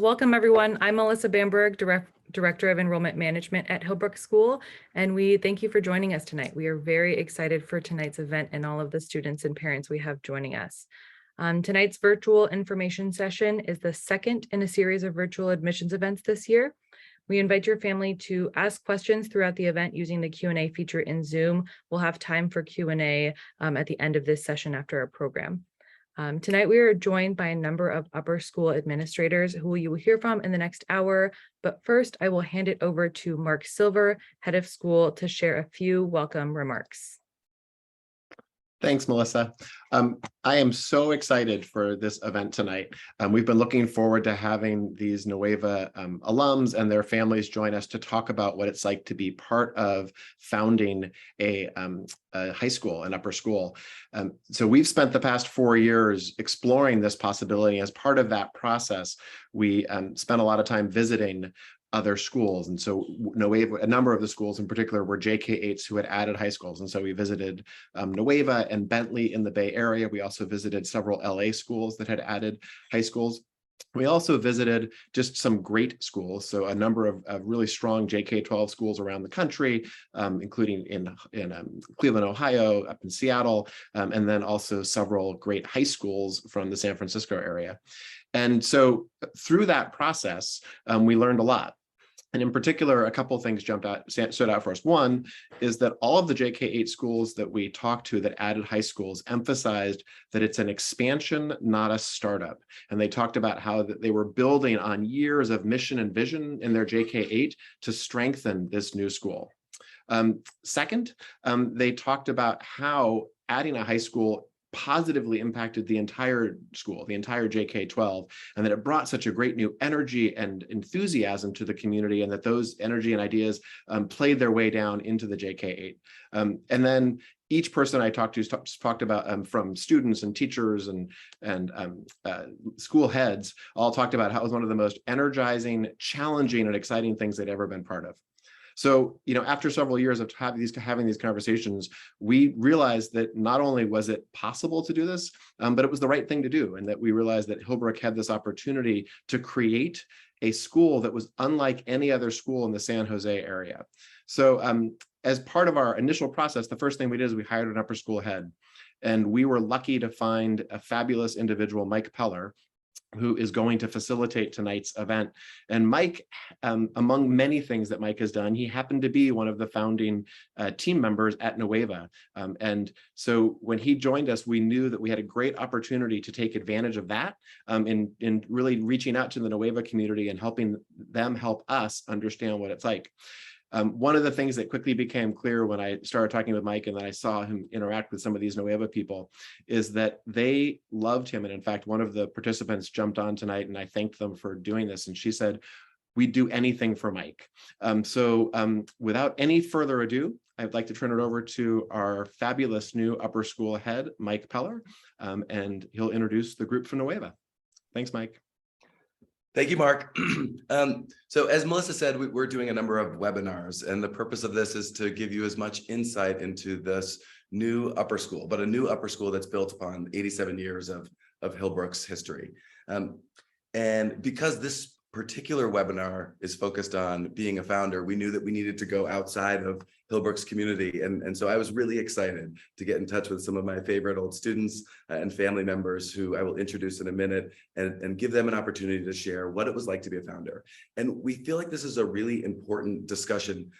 Welcome, everyone. I'm Melissa Bamberg, Director of Enrollment Management at Hillbrook School, and we thank you for joining us tonight. We are very excited for tonight's event and all of the students and parents we have joining us. Tonight's virtual information session is the second in a series of virtual admissions events this year. We invite your family to ask questions throughout the event using the Q&A feature in Zoom. We'll have time for Q&A at the end of this session after our program. Tonight, we are joined by a number of upper school administrators who you will hear from in the next hour. But first, I will hand it over to Mark Silver, head of school, to share a few welcome remarks. Thanks, Melissa. I am so excited for this event tonight. We've been looking forward to having these Nueva alums and their families join us to talk about what it's like to be part of founding a high school, an upper school. So we've spent the past 4 years exploring this possibility. As part of that process, we spent a lot of time visiting other schools. And so a number of the schools in particular were JK8s who had added high schools. And so we visited Nueva and Bentley in the Bay Area. We also visited several LA schools that had added high schools. We also visited just some great schools, so a number of really strong JK-12 schools around the country, including in Cleveland, Ohio, up in Seattle, and then also several great high schools from the San Francisco area. And so through that process, we learned a lot. And in particular, a couple of things stood out for us. One is that all of the JK8 schools that we talked to that added high schools emphasized that it's an expansion, not a startup. And they talked about how they were building on years of mission and vision in their JK8 to strengthen this new school. Second, they talked about how adding a high school positively impacted the entire school, the entire JK-12, and that it brought such a great new energy and enthusiasm to the community, and that those energy and ideas played their way down into the JK-8. And then each person I talked to talked about from students and teachers and school heads all talked about how it was one of the most energizing, challenging, and exciting things they'd ever been part of. So, after several years of having these conversations, we realized that not only was it possible to do this, but it was the right thing to do. And that we realized that Hillbrook had this opportunity to create a school that was unlike any other school in the San Jose area. So as part of our initial process, the first thing we did is we hired an upper school head. And we were lucky to find a fabulous individual, Mike Peller, who is going to facilitate tonight's event. And Mike, among many things that Mike has done, he happened to be one of the founding team members at Nueva. And so when he joined us, we knew that we had a great opportunity to take advantage of that in really reaching out to the Nueva community and helping them help us understand what it's like. One of the things that quickly became clear when I started talking with Mike and then I saw him interact with some of these Nueva people is that they loved him. And in fact, one of the participants jumped on tonight and I thanked them for doing this. And she said, we'd do anything for Mike. So without any further ado, I'd like to turn it over to our fabulous new upper school head, Mike Peller, and he'll introduce the group from Nueva. Thanks, Mike. Thank you, Mark. So as Melissa said, we're doing a number of webinars, and the purpose of this is to give you as much insight into this new upper school, but a new upper school that's built upon 87 years of Hillbrook's history. And because this particular webinar is focused on being a founder, we knew that we needed to go outside of Hillbrook's community. And so I was really excited to get in touch with some of my favorite old students and family members who I will introduce in a minute and give them an opportunity to share what it was like to be a founder. And we feel like this is a really important discussion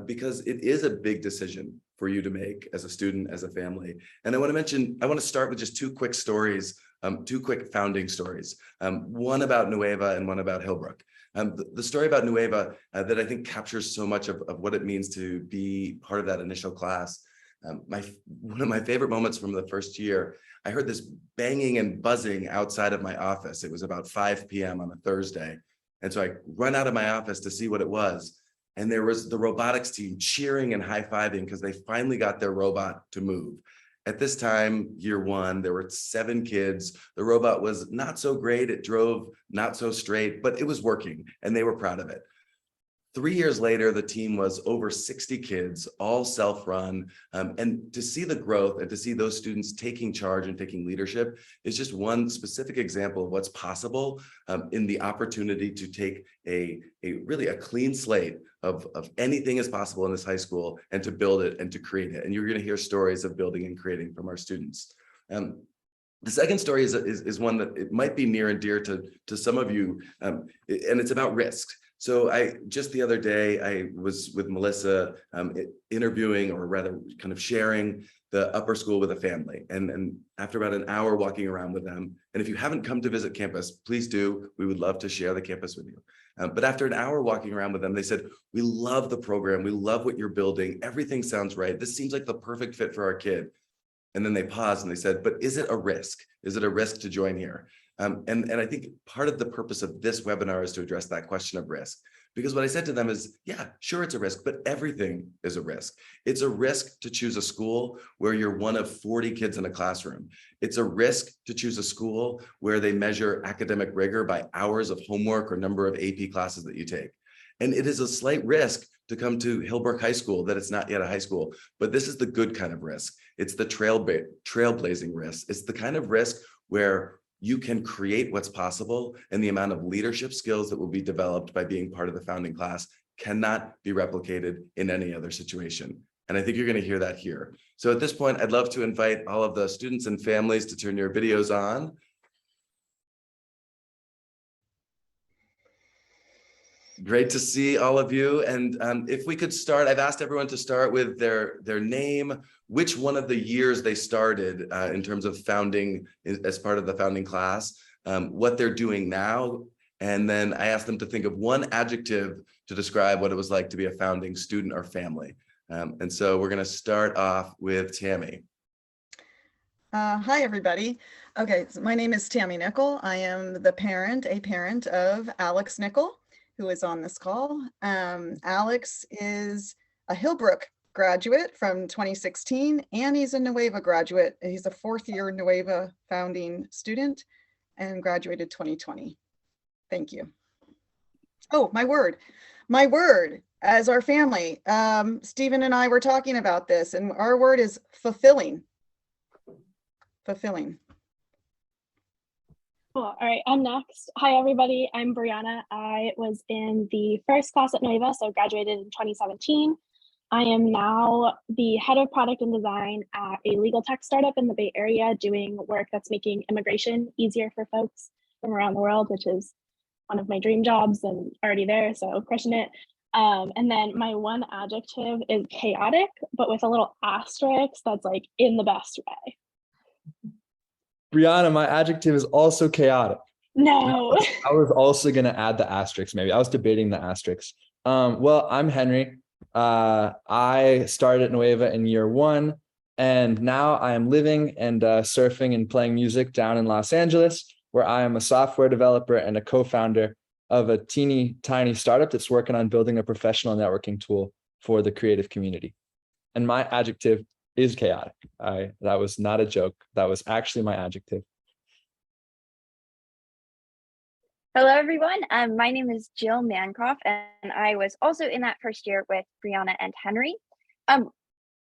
because it is a big decision for you to make as a student, as a family. And I want to start with just two quick stories, two quick founding stories, one about Nueva and one about Hillbrook. The story about Nueva that I think captures so much of what it means to be part of that initial class. One of my favorite moments from the first year, I heard this banging and buzzing outside of my office. It was about 5 p.m. on a Thursday. And so I run out of my office to see what it was. And there was the robotics team cheering and high-fiving because they finally got their robot to move. At this time, year one, there were 7 kids. The robot was not so great. It drove not so straight, but it was working and they were proud of it. 3 years later, the team was over 60 kids, all self-run. And to see the growth and to see those students taking charge and taking leadership is just one specific example of what's possible in the opportunity to take a really a clean slate of anything is possible in this high school and to build it and to create it. And you're going to hear stories of building and creating from our students. The second story is one that it might be near and dear to some of you, and it's about risk. So just the other day, I was with Melissa interviewing, or rather kind of sharing the upper school with a family. And after about an hour walking around with them, and if you haven't come to visit campus, please do. We would love to share the campus with you. But after an hour walking around with them, they said, we love the program. We love what you're building. Everything sounds right. This seems like the perfect fit for our kid. And then they paused and they said, but is it a risk? Is it a risk to join here? And I think part of the purpose of this webinar is to address that question of risk. Because what I said to them is, yeah, sure, it's a risk, but everything is a risk. It's a risk to choose a school where you're one of 40 kids in a classroom. It's a risk to choose a school where they measure academic rigor by hours of homework or number of AP classes that you take. And it is a slight risk to come to Hillbrook High School that it's not yet a high school, but this is the good kind of risk. It's the trailblazing risk. It's the kind of risk where you can create what's possible, and the amount of leadership skills that will be developed by being part of the founding class cannot be replicated in any other situation. And I think you're going to hear that here. So at this point, I'd love to invite all of the students and families to turn your videos on. Great to see all of you. And if we could start, I've asked everyone to start with their name, which one of the years they started in terms of founding as part of the founding class, what they're doing now. And then I asked them to think of one adjective to describe what it was like to be a founding student or family. And so we're going to start off with Tammy. Hi, everybody. Okay, so my name is Tammy Nickel. I am a parent of Alex Nickel, who is on this call. Alex is a Hillbrook graduate from 2016, and he's a Nueva graduate. He's a fourth year Nueva founding student and graduated 2020. Thank you. Oh, my word as our family. Stephen and I were talking about this, and our word is fulfilling. Fulfilling. Cool. All right, I'm next. Hi, everybody. I'm Brianna. I was in the first class at Nueva, so graduated in 2017. I am now the head of product and design at a legal tech startup in the Bay Area, doing work that's making immigration easier for folks from around the world, which is one of my dream jobs and already there, so crushing it. And then my one adjective is chaotic, but with a little asterisk that's like in the best way. Brianna, my adjective is also chaotic. No. I was also going to add the asterisk, maybe. I was debating the asterisk. Well, I'm Henry. I started at Nueva in year 1, and now I am living and surfing and playing music down in Los Angeles, where I am a software developer and a co-founder of a teeny tiny startup that's working on building a professional networking tool for the creative community. And my adjective is chaotic. That was not a joke. That was actually my adjective. Hello, everyone. My name is Jill Mancroft, and I was also in that first year with Brianna and Henry.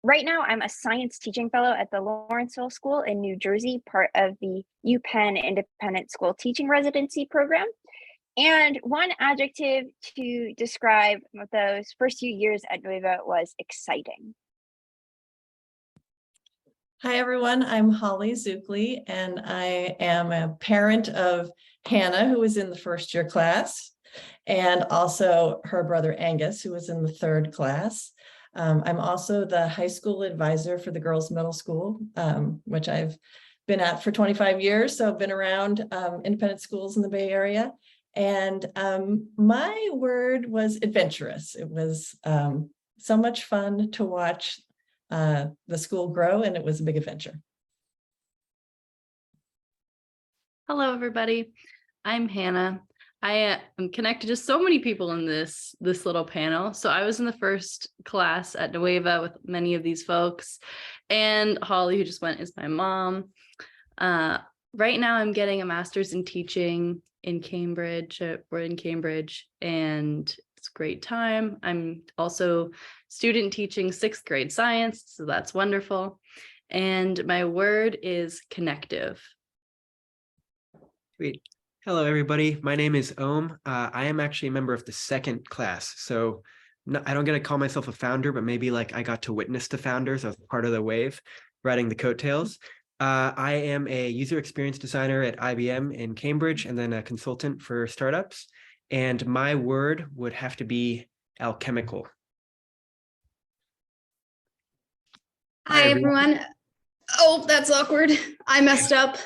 Right now, I'm a science teaching fellow at the Lawrenceville School in New Jersey, part of the UPenn Independent School Teaching Residency Program. And one adjective to describe those first few years at Nueva was exciting. Hi, everyone. I'm Holly Zuckley, and I am a parent of Hannah, who was in the first year class, and also her brother Angus, who was in the 3rd class. I'm also the high school advisor for the girls' middle school, which I've been at for 25 years. So I've been around independent schools in the Bay Area. And my word was adventurous. It was so much fun to watch the school grow, and it was a big adventure. Hello, everybody. I'm Hannah. I am connected to so many people in this little panel. So I was in the first class at Nueva with many of these folks, and Holly, who just went, is my mom. Right now, I'm getting a master's in teaching in Cambridge. We're in Cambridge, and It's a great time. I'm also student teaching 6th grade science, so that's wonderful. And my word is connective. Sweet. Hello, everybody. My name is Ohm. I am actually a member of the 2nd class. So I don't get to call myself a founder, but maybe like I got to witness the founders. I was part of the wave, riding the coattails. I am a user experience designer at IBM in Cambridge and then a consultant for startups. And my word would have to be alchemical. Hi, everyone. Oh, that's awkward. I messed up.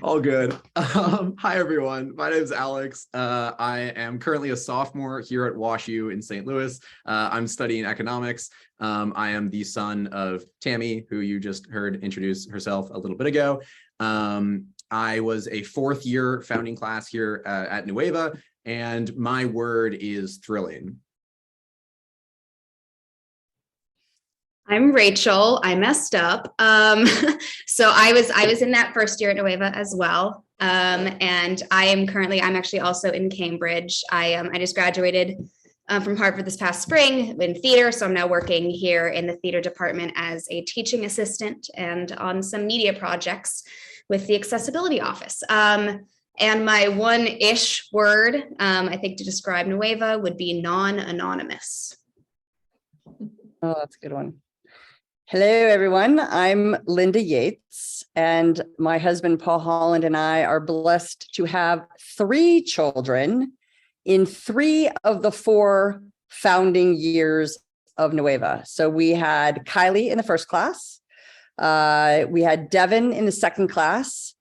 All good. Hi, everyone. My name is Alex. I am currently a sophomore here at WashU in St. Louis. I'm studying economics. I am the son of Tammy, who you just heard introduce herself a little bit ago. I was a 4th year founding class here at Nueva, and my word is thrilling. I'm Rachel. I messed up. So I was in that 1st year at Nueva as well. And I'm actually also in Cambridge. I just graduated from Harvard this past spring in theater. So I'm now working here in the theater department as a teaching assistant and on some media projects with the accessibility office. And my one-ish word, I think, to describe Nueva would be non-anonymous. Oh, that's a good one. Hello, everyone. I'm Linda Yates, and my husband, Paul Holland, and I are blessed to have 3 children in 3 of the 4 founding years of Nueva. So we had Kylie in the 1st class. We had Devin in the 2nd class.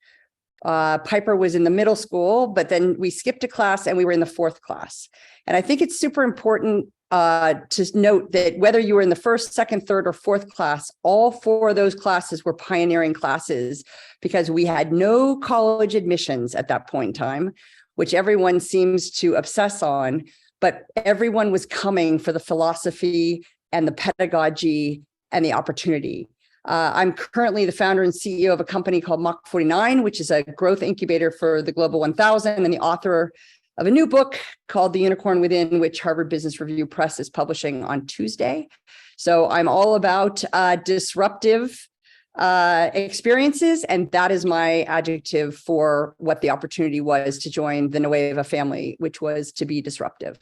Piper was in the middle school, but then we skipped a class and we were in the 4th class. And I think it's super important to note that whether you were in the 1st, 2nd, 3rd, or 4th class, all 4 of those classes were pioneering classes because we had no college admissions at that point in time, which everyone seems to obsess on, but everyone was coming for the philosophy and the pedagogy and the opportunity. I'm currently the founder and CEO of a company called Mach 49, which is a growth incubator for the Global 1000, and the author of a new book called The Unicorn Within, which Harvard Business Review Press is publishing on Tuesday. So I'm all about disruptive experiences, and that is my adjective for what the opportunity was to join the Nueva family, which was to be disruptive.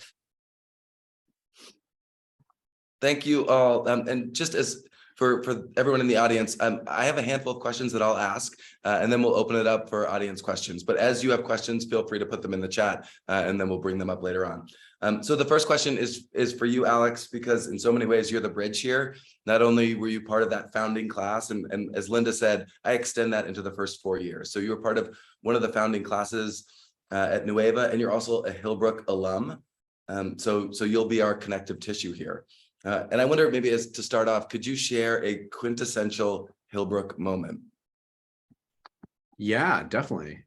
Thank you all. And just as for everyone in the audience, I have a handful of questions that I'll ask, and then we'll open it up for audience questions. But as you have questions, feel free to put them in the chat, and then we'll bring them up later on. So the first question is for you, Alex, because in so many ways you're the bridge here. Not only were you part of that founding class, and as Linda said, I extend that into the first 4 years. So you were part of one of the founding classes at Nueva, and you're also a Hillbrook alum. So you'll be our connective tissue here. And I wonder, maybe as to start off, could you share a quintessential Hillbrook moment? Yeah, definitely.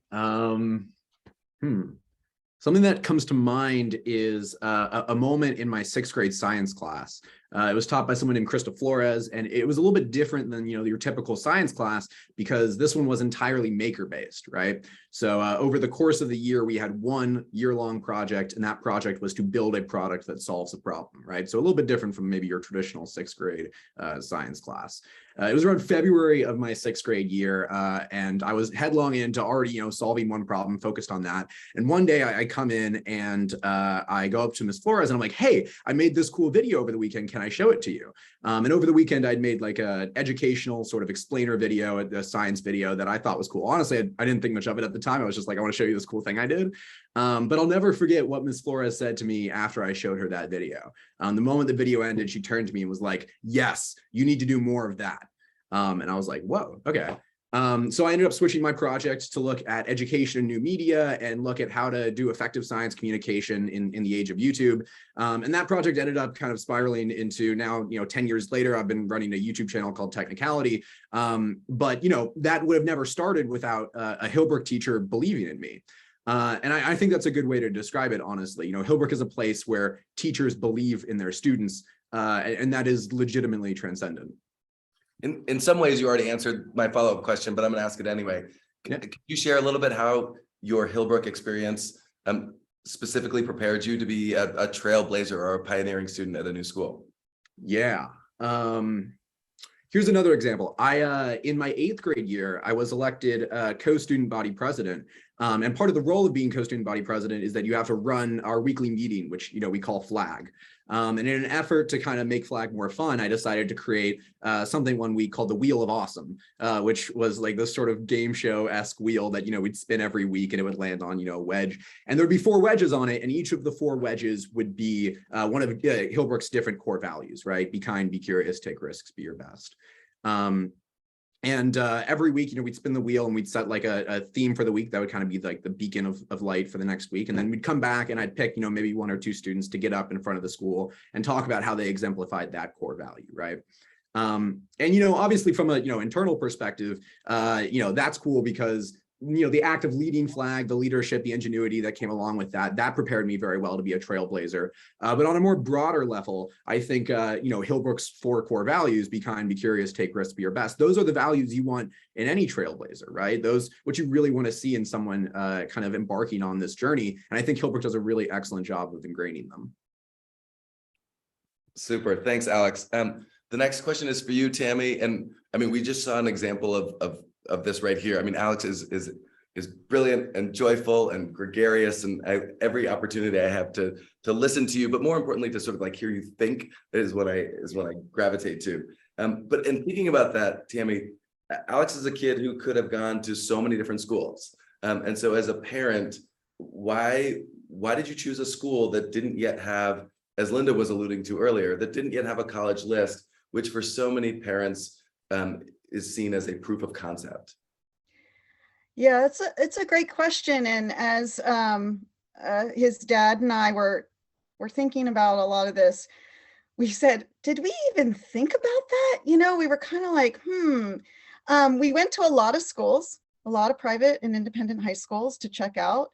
Something that comes to mind is a moment in my 6th grade science class. It was taught by someone named Krista Flores, and it was a little bit different than your typical science class because this one was entirely maker-based, right? So over the course of the year, we had 1 year-long project, and that project was to build a product that solves a problem, right? So a little bit different from maybe your traditional 6th grade science class. It was around February of my 6th grade year, and I was headlong into already, solving one problem, focused on that. And one day I come in and I go up to Ms. Flores and I'm like, hey, I made this cool video over the weekend. Can I show it to you? And over the weekend, I'd made like a educational sort of explainer video, a science video that I thought was cool. Honestly, I didn't think much of it at the time. I was just like, I want to show you this cool thing I did. But I'll never forget what Ms. Flores said to me after I showed her that video. The moment the video ended, she turned to me and was like, yes, you need to do more of that. And I was like, whoa, okay. So I ended up switching my project to look at education and new media and look at how to do effective science communication in the age of YouTube. And that project ended up kind of spiraling into now, 10 years later, I've been running a YouTube channel called Technicality. But, that would have never started without a Hillbrook teacher believing in me. And I think that's a good way to describe it, honestly. Hillbrook is a place where teachers believe in their students, and that is legitimately transcendent. In some ways, you already answered my follow-up question, but I'm going to ask it anyway. Could you share a little bit how your Hillbrook experience specifically prepared you to be a trailblazer or a pioneering student at a new school? Yeah. Here's another example. In my 8th grade year, I was elected co-student body president. And part of the role of being co-student body president is that you have to run our weekly meeting, which, we call FLAG. And in an effort to kind of make FLAG more fun, I decided to create something one week called the Wheel of Awesome, which was like this sort of game show-esque wheel that, we'd spin every week and it would land on, a wedge. And there'd be 4 wedges on it. And each of the 4 wedges would be one of Hillbrook's different core values, right? Be kind, be curious, take risks, be your best. And every week, we'd spin the wheel and we'd set like a theme for the week that would kind of be like the beacon of light for the next week. And then we'd come back and I'd pick, maybe 1 or 2 students to get up in front of the school and talk about how they exemplified that core value, right? And, obviously from a, internal perspective, that's cool because the act of leading FLAG, the leadership, the ingenuity that came along with that prepared me very well to be a trailblazer. But on a more broader level, I think, Hillbrook's 4 core values, be kind, be curious, take risks, be your best. Those are the values you want in any trailblazer, right? Those, what you really want to see in someone kind of embarking on this journey. And I think Hillbrook does a really excellent job of ingraining them. Super. Thanks, Alex. The next question is for you, Tammy. And I mean, we just saw an example of this right here. I mean, Alex is brilliant and joyful and gregarious, and every opportunity I have to listen to you, but more importantly, to sort of like hear you think is what I gravitate to. But in thinking about that, Tammy, Alex is a kid who could have gone to so many different schools. And so as a parent, why did you choose a school that didn't yet have, as Linda was alluding to earlier, that didn't yet have a college list, which for so many parents is seen as a proof of concept? Yeah, it's a great question. And as his dad and I were thinking about a lot of this, we said, did we even think about that? We were kind of like, we went to a lot of schools, a lot of private and independent high schools to check out.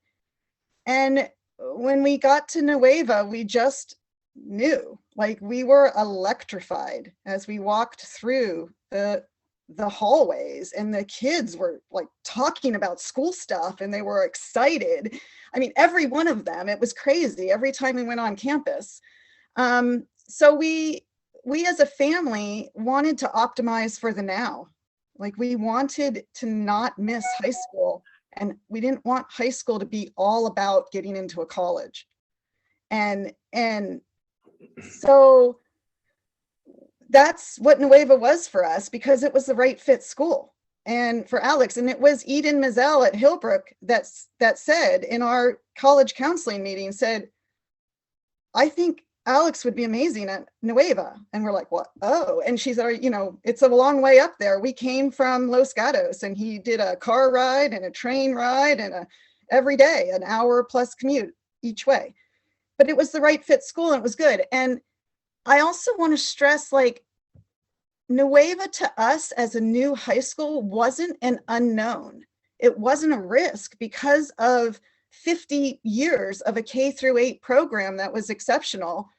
And when we got to Nueva, we just knew, like, we were electrified as we walked through the hallways, and the kids were like talking about school stuff and they were excited. I mean, every one of them, it was crazy every time we went on campus. So we as a family wanted to optimize for the now. Like, we wanted to not miss high school, and we didn't want high school to be all about getting into a college. And so that's what Nueva was for us, because it was the right fit school. And for Alex, and it was Eden Mizell at Hillbrook that said in our college counseling meeting, said, I think Alex would be amazing at Nueva. And we're like, what? Oh, and she said, it's a long way up there. We came from Los Gatos, and he did a car ride and a train ride and every day, an hour plus commute each way. But it was the right fit school and it was good. And I also want to stress, like, Nueva to us as a new high school wasn't an unknown. It wasn't a risk because of 50 years of a K-8 program that was exceptional.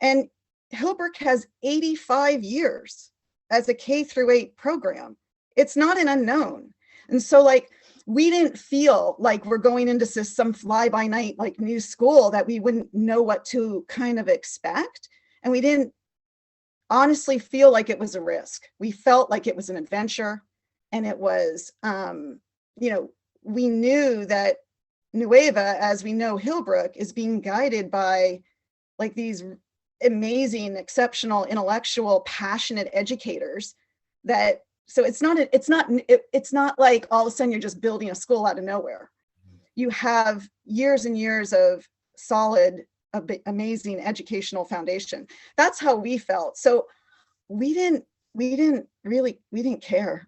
And Hillbrook has 85 years as a K-8 program. It's not an unknown. And so, like, we didn't feel like we're going into some fly-by-night, like, new school that we wouldn't know what to kind of expect. And we didn't honestly feel like it was a risk. We felt like it was an adventure. And it was, we knew that Nueva, as we know Hillbrook, is being guided by, like, these amazing, exceptional, intellectual, passionate educators that, so it's not like all of a sudden you're just building a school out of nowhere. You have years and years of solid, amazing educational foundation. That's how we felt. So we didn't care.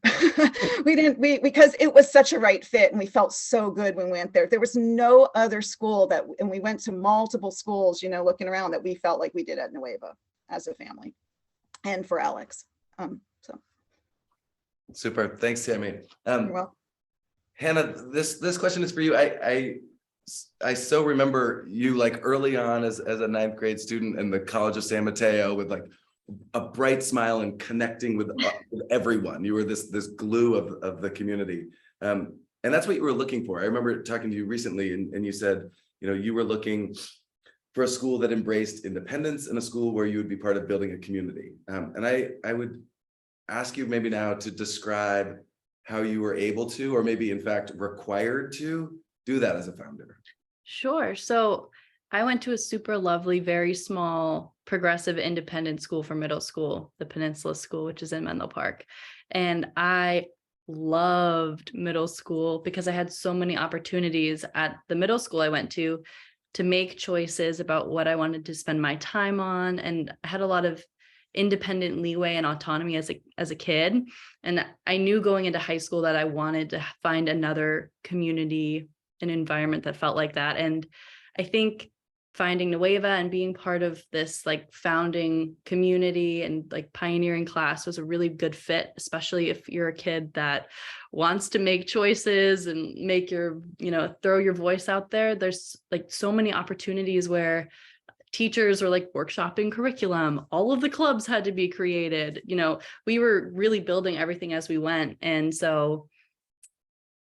Because it was such a right fit, and we felt so good when we went there. There was no other school and we went to multiple schools, looking around, that we felt like we did at Nueva as a family, and for Alex. Super. Thanks, Tammy. You're welcome. Hannah, this question is for you. I so remember you, like, early on as a 9th grade student in the College of San Mateo, with like a bright smile and connecting with everyone. You were this glue of the community. And that's what you were looking for. I remember talking to you recently, and you said, you were looking for a school that embraced independence and a school where you would be part of building a community. And I would ask you maybe now to describe how you were able to, or maybe in fact required to, do that as a founder. Sure. So I went to a super lovely, very small, progressive, independent school for middle school, the Peninsula School, which is in Menlo Park. And I loved middle school because I had so many opportunities at the middle school I went to make choices about what I wanted to spend my time on. And I had a lot of independent leeway and autonomy as a kid. And I knew going into high school that I wanted to find another community, an environment that felt like that. And I think finding Nueva and being part of this like founding community and like pioneering class was a really good fit, especially if you're a kid that wants to make choices and make your, throw your voice out there. There's like so many opportunities where teachers were like workshopping curriculum. All of the clubs had to be created. We were really building everything as we went. And so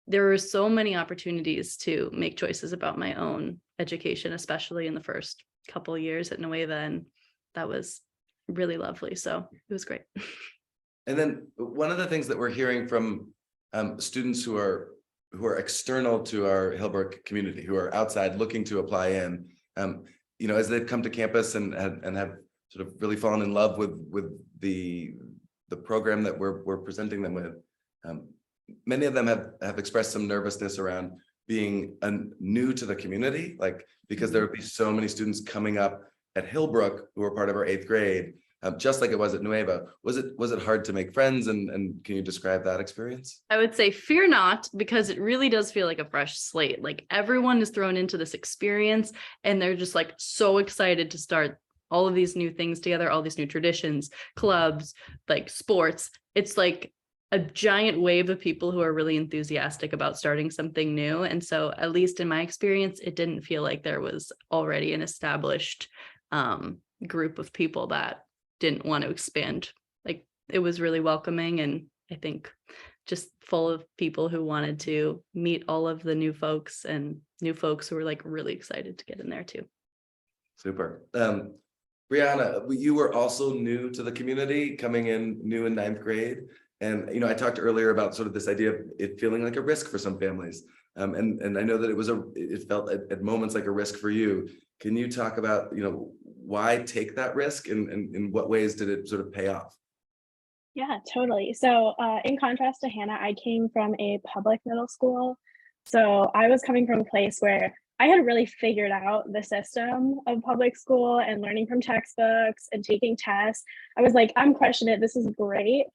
there were so many opportunities to make choices about my own education, especially in the first couple of years at Nueva, and that was really lovely. So it was great. And then one of the things that we're hearing from students who are external to our Hillbrook community, who are outside looking to apply in, as they've come to campus and have sort of really fallen in love with the program that we're presenting them with. Many of them have expressed some nervousness around being new to the community, like because there would be so many students coming up at Hillbrook who were part of our 8th grade, just like it was at Nueva. Was it hard to make friends, and can you describe that experience? I would say fear not, because it really does feel like a fresh slate. Like everyone is thrown into this experience and they're just like so excited to start all of these new things together, all these new traditions, clubs, like sports. It's like a giant wave of people who are really enthusiastic about starting something new. And so at least in my experience, it didn't feel like there was already an established group of people that didn't want to expand. Like it was really welcoming, and I think just full of people who wanted to meet all of the new folks, and new folks who were like really excited to get in there too. Super. Brianna, you were also new to the community, coming in new in 9th grade. And, I talked earlier about sort of this idea of it feeling like a risk for some families. And I know that it felt at moments like a risk for you. Can you talk about, why take that risk, and in what ways did it sort of pay off? Yeah, totally. So in contrast to Hannah, I came from a public middle school. So I was coming from a place where I had really figured out the system of public school and learning from textbooks and taking tests. I was like, I'm crushing it. This is great.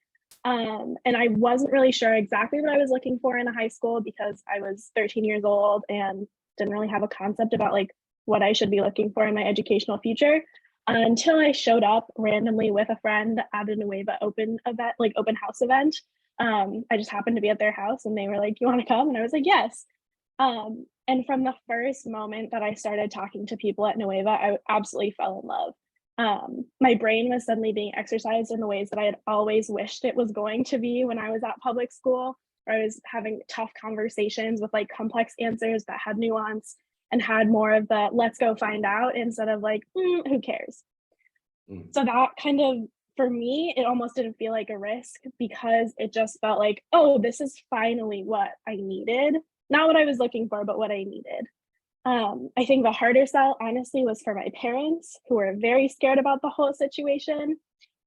And I wasn't really sure exactly what I was looking for in a high school, because I was 13 years old and didn't really have a concept about like what I should be looking for in my educational future, until I showed up randomly with a friend at a Nueva open house event. I just happened to be at their house and they were like, you want to come? And I was like, yes. And from the first moment that I started talking to people at Nueva, I absolutely fell in love. My brain was suddenly being exercised in the ways that I had always wished it was going to be when I was at public school, where I was having tough conversations with like complex answers that had nuance and had more of the let's go find out instead of like, who cares? So that kind of, for me, it almost didn't feel like a risk, because it just felt like, oh, this is finally what I needed. Not what I was looking for, but what I needed. I think the harder sell, honestly, was for my parents, who were very scared about the whole situation.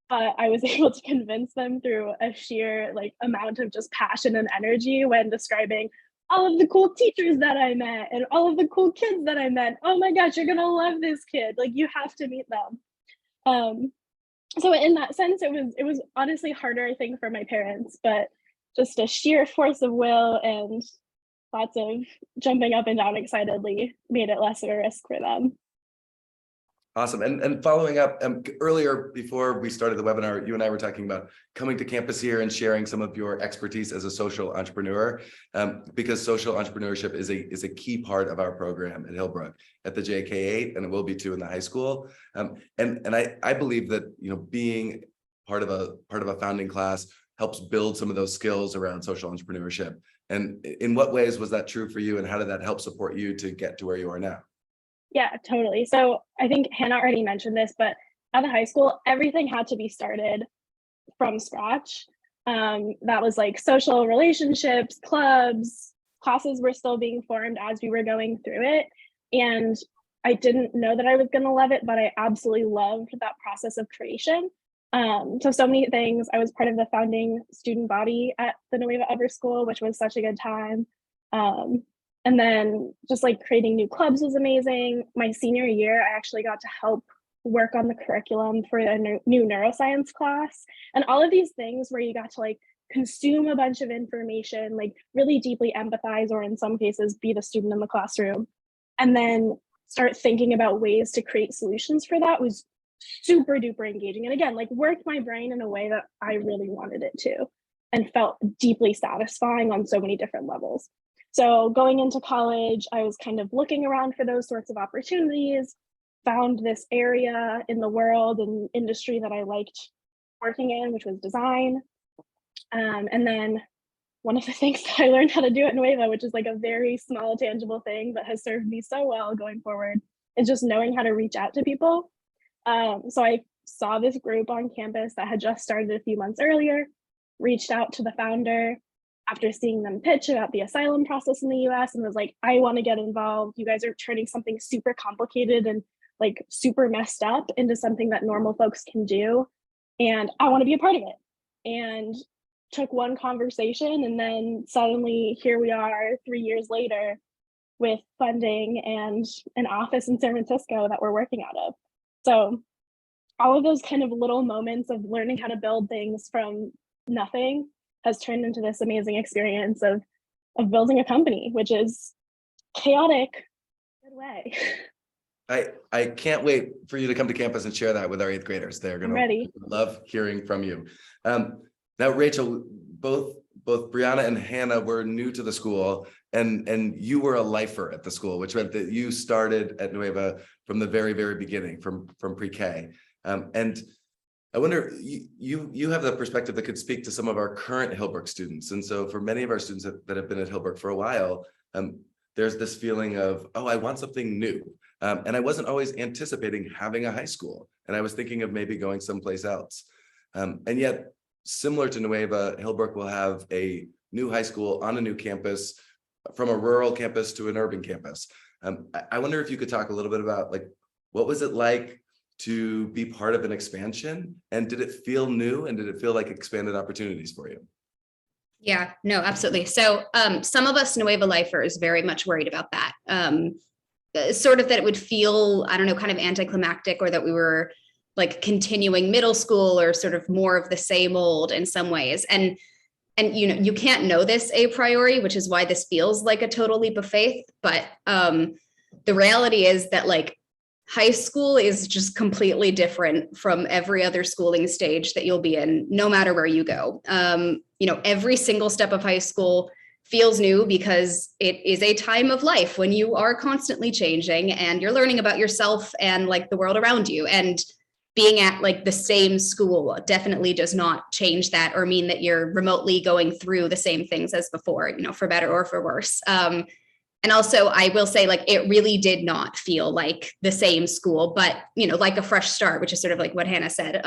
But I was able to convince them through a sheer like amount of just passion and energy when describing all of the cool teachers that I met and all of the cool kids that I met. Oh my gosh, you're gonna love this kid. Like, you have to meet them. So in that sense, it was honestly harder, I think, for my parents, but just a sheer force of will and lots of jumping up and down excitedly made it less of a risk for them. Awesome. And following up, earlier before we started the webinar, you and I were talking about coming to campus here and sharing some of your expertise as a social entrepreneur, because social entrepreneurship is a key part of our program at Hillbrook, at the JK8, and it will be too in the high school. And I believe that being part of a founding class helps build some of those skills around social entrepreneurship. And in what ways was that true for you, and how did that help support you to get to where you are now? Yeah, totally. So I think Hannah already mentioned this, but at the high school, everything had to be started from scratch. That was like social relationships, clubs, classes were still being formed as we were going through it. And I didn't know that I was going to love it, but I absolutely loved that process of creation. So many things. I was part of the founding student body at the Nueva Upper School, which was such a good time. And then just like creating new clubs was amazing. My senior year, I actually got to help work on the curriculum for a new neuroscience class, and all of these things where you got to like consume a bunch of information, like really deeply empathize, or in some cases be the student in the classroom, and then start thinking about ways to create solutions for that was super duper engaging. And again, like worked my brain in a way that I really wanted it to, and felt deeply satisfying on so many different levels. So going into college, I was kind of looking around for those sorts of opportunities, found this area in the world and industry that I liked working in, which was design. And then one of the things that I learned how to do at Nueva, which is like a very small, tangible thing that has served me so well going forward, is just knowing how to reach out to people. So I saw this group on campus that had just started a few months earlier, reached out to the founder after seeing them pitch about the asylum process in the US, and was like, I want to get involved. You guys are turning something super complicated and like super messed up into something that normal folks can do, and I want to be a part of it. And took one conversation, and then suddenly here we are 3 years later with funding and an office in San Francisco that we're working out of. So all of those kind of little moments of learning how to build things from nothing has turned into this amazing experience of building a company, which is chaotic in a good way. I can't wait for you to come to campus and share that with our 8th graders. They're going to love hearing from you. Now, Rachel, both Brianna and Hannah were new to the school, and you were a lifer at the school, which meant that you started at Nueva from the very, very beginning, from pre-K. And I wonder, you have the perspective that could speak to some of our current Hillbrook students. And so for many of our students that have been at Hillbrook for a while, there's this feeling of, oh, I want something new. And I wasn't always anticipating having a high school, and I was thinking of maybe going someplace else. And yet, similar to Nueva, Hillbrook will have a new high school on a new campus, from a rural campus to an urban campus. I wonder if you could talk a little bit about, like, what was it like to be part of an expansion, and did it feel new, and did it feel like expanded opportunities for you? Yeah, no, absolutely. So some of us Nueva lifers very much worried about that. Sort of that it would feel, I don't know, kind of anticlimactic, or that we were like continuing middle school, or sort of more of the same old in some ways. And you know, you can't know this a priori, which is why this feels like a total leap of faith. But the reality is that like high school is just completely different from every other schooling stage that you'll be in, no matter where you go. You know, every single step of high school feels new because it is a time of life when you are constantly changing and you're learning about yourself and like the world around you. And being at like the same school definitely does not change that, or mean that you're remotely going through the same things as before, you know, for better or for worse. And also I will say, like, it really did not feel like the same school, but, you know, like a fresh start, which is sort of like what Hannah said.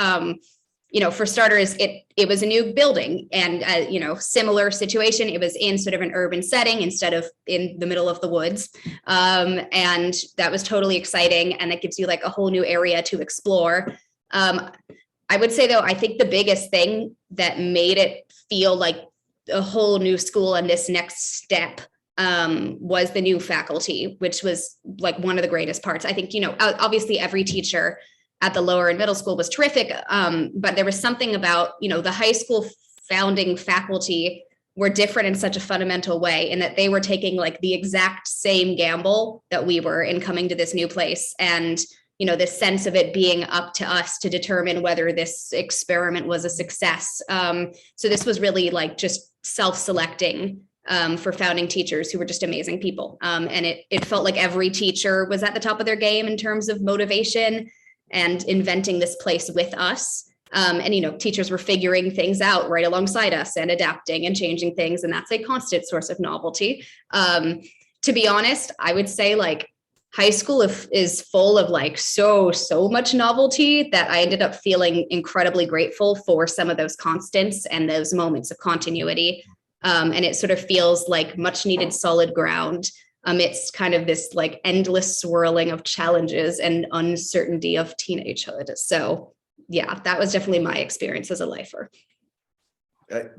You know, for starters, it was a new building, and you know, similar situation. It was in sort of an urban setting instead of in the middle of the woods, and that was totally exciting. And it gives you like a whole new area to explore. I would say though, I think the biggest thing that made it feel like a whole new school and this next step was the new faculty, which was like one of the greatest parts. I think, you know, obviously every teacher at the lower and middle school was terrific. But there was something about, you know, the high school founding faculty were different in such a fundamental way, in that they were taking like the exact same gamble that we were in coming to this new place. And, you know, this sense of it being up to us to determine whether this experiment was a success. So this was really like just self-selecting for founding teachers who were just amazing people. And it felt like every teacher was at the top of their game in terms of motivation and inventing this place with us. And, you know, teachers were figuring things out right alongside us and adapting and changing things. And that's a constant source of novelty. To be honest, I would say like high school is full of like so much novelty that I ended up feeling incredibly grateful for some of those constants and those moments of continuity. And it sort of feels like much needed solid ground amidst kind of this like endless swirling of challenges and uncertainty of teenagehood. So yeah, that was definitely my experience as a lifer.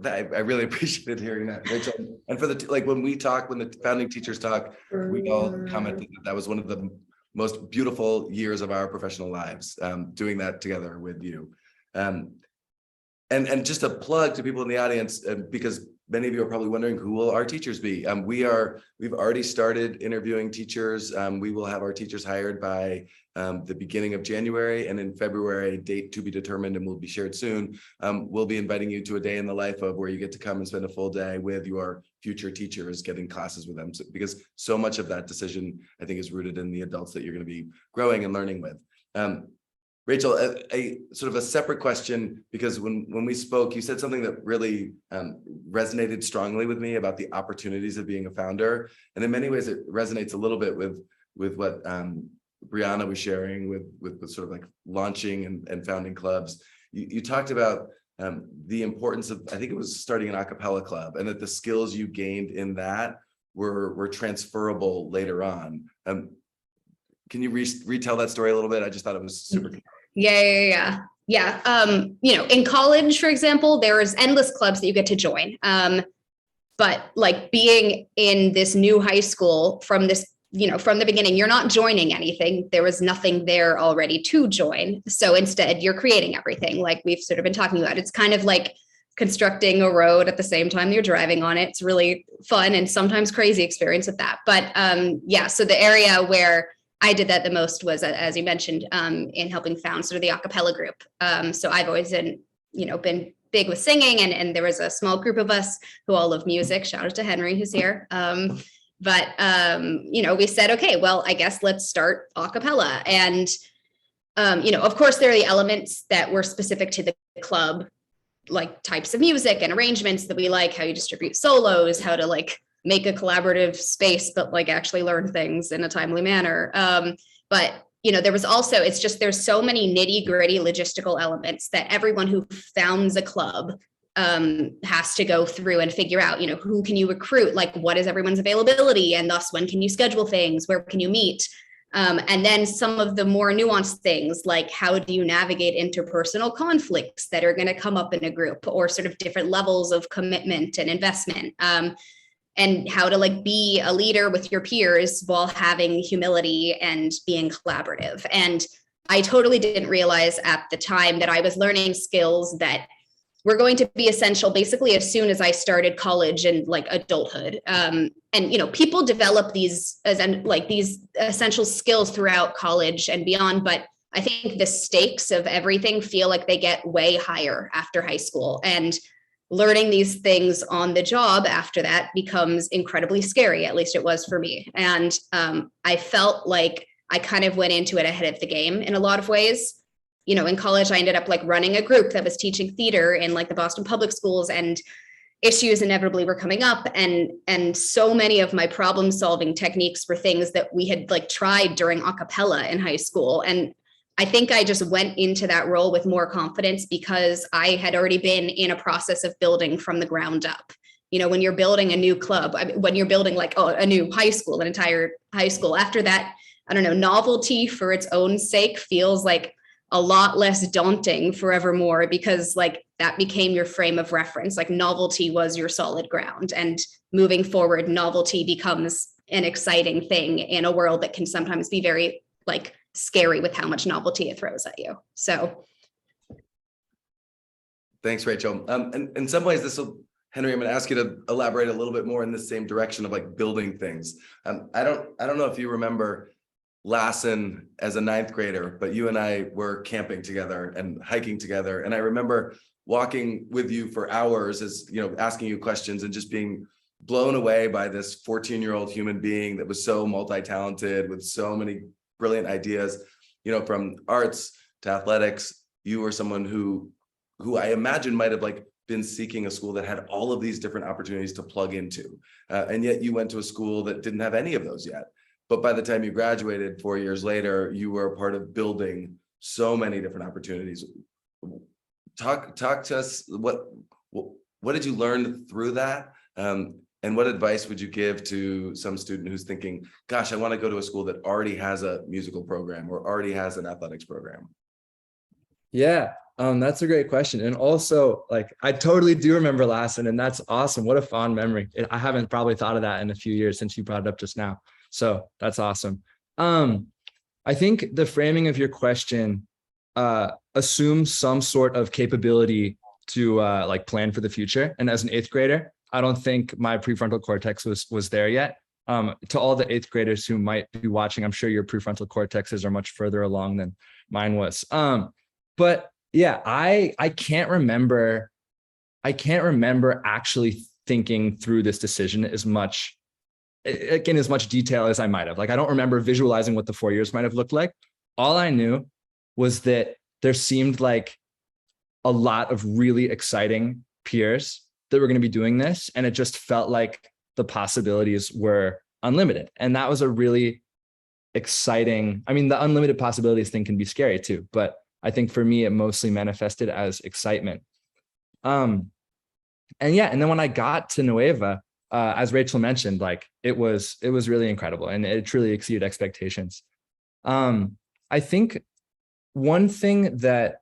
I really appreciated hearing that, Rachel. And for the like when the founding teachers talk, we all commented that was one of the most beautiful years of our professional lives, doing that together with you. And just a plug to people in the audience, because many of you are probably wondering, who will our teachers be? We've already started interviewing teachers. We will have our teachers hired by the beginning of January, and in February, date to be determined and will be shared soon. We'll be inviting you to a day in the life of where you get to come and spend a full day with your future teachers, getting classes with them, because so much of that decision, I think, is rooted in the adults that you're going to be growing and learning with. Rachel, a sort of a separate question, because when we spoke, you said something that really resonated strongly with me about the opportunities of being a founder. And in many ways, it resonates a little bit with what Brianna was sharing with sort of like launching and founding clubs. You talked about the importance of, I think it was starting an a cappella club, and that the skills you gained in that were transferable later on. Can you retell that story a little bit? I just thought it was super. Yeah. In college, for example, there's endless clubs that you get to join. But like being in this new high school from the beginning, you're not joining anything. There was nothing there already to join. So instead, you're creating everything, like we've sort of been talking about. It's kind of like constructing a road at the same time you're driving on it. It's really fun and sometimes crazy experience with that. But so the area where I did that the most was, as you mentioned, in helping found sort of the a cappella group. So I've always been big with singing, and there was a small group of us who all love music. Shout out to Henry, who's here. We said, okay, well, I guess let's start a cappella. And, of course, there are the elements that were specific to the club, like types of music and arrangements that we like, how you distribute solos, how to like make a collaborative space, but like actually learn things in a timely manner. There was also, it's just, there's so many nitty gritty logistical elements that everyone who founds a club has to go through and figure out, who can you recruit? Like, what is everyone's availability? And thus, when can you schedule things? Where can you meet? And then some of the more nuanced things, like how do you navigate interpersonal conflicts that are going to come up in a group, or sort of different levels of commitment and investment. And how to like be a leader with your peers while having humility and being collaborative. And I totally didn't realize at the time that I was learning skills that were going to be essential basically as soon as I started college and like adulthood. People develop these essential skills throughout college and beyond, but I think the stakes of everything feel like they get way higher after high school. And learning these things on the job after that becomes incredibly scary. At least it was for me. And I felt like I kind of went into it ahead of the game in a lot of ways. In college, I ended up like running a group that was teaching theater in like the Boston public schools, and issues inevitably were coming up. And so many of my problem solving techniques were things that we had like tried during a cappella in high school. And I think I just went into that role with more confidence because I had already been in a process of building from the ground up. When you're building a new club, when you're building like a new high school, an entire high school, after that, I don't know, novelty for its own sake feels like a lot less daunting forevermore, because like that became your frame of reference. Like novelty was your solid ground, and moving forward, novelty becomes an exciting thing in a world that can sometimes be very like scary with how much novelty it throws at you. So thanks, Rachel. And in some ways, Henry, I'm going to ask you to elaborate a little bit more in the same direction of like building things. I don't know if you remember Lassen as a 9th grader, but you and I were camping together and hiking together. And I remember walking with you for hours, as asking you questions and just being blown away by this 14-year-old human being that was so multi-talented with so many brilliant ideas, from arts to athletics. You were someone who I imagine might have like been seeking a school that had all of these different opportunities to plug into. And yet you went to a school that didn't have any of those yet. But by the time you graduated 4 years later, you were a part of building so many different opportunities. Talk to us, what did you learn through that? And what advice would you give to some student who's thinking, gosh, I want to go to a school that already has a musical program or already has an athletics program? Yeah, that's a great question. And also, like, I totally do remember Lassen, and that's awesome. What a fond memory. I haven't probably thought of that in a few years since you brought it up just now. So that's awesome. I think the framing of your question assumes some sort of capability to like plan for the future. And as an 8th grader, I don't think my prefrontal cortex was there yet. To all the 8th graders who might be watching, I'm sure your prefrontal cortexes are much further along than mine was. But yeah, I can't remember actually thinking through this decision as much, in as much detail as I might have. Like, I don't remember visualizing what the 4 years might have looked like. All I knew was that there seemed like a lot of really exciting peers that were going to be doing this. And it just felt like the possibilities were unlimited. And that was a really exciting, I mean, the unlimited possibilities thing can be scary too, but I think for me, it mostly manifested as excitement. And yeah, and then when I got to Nueva, as Rachel mentioned, like it was really incredible and it truly exceeded expectations. I think one thing that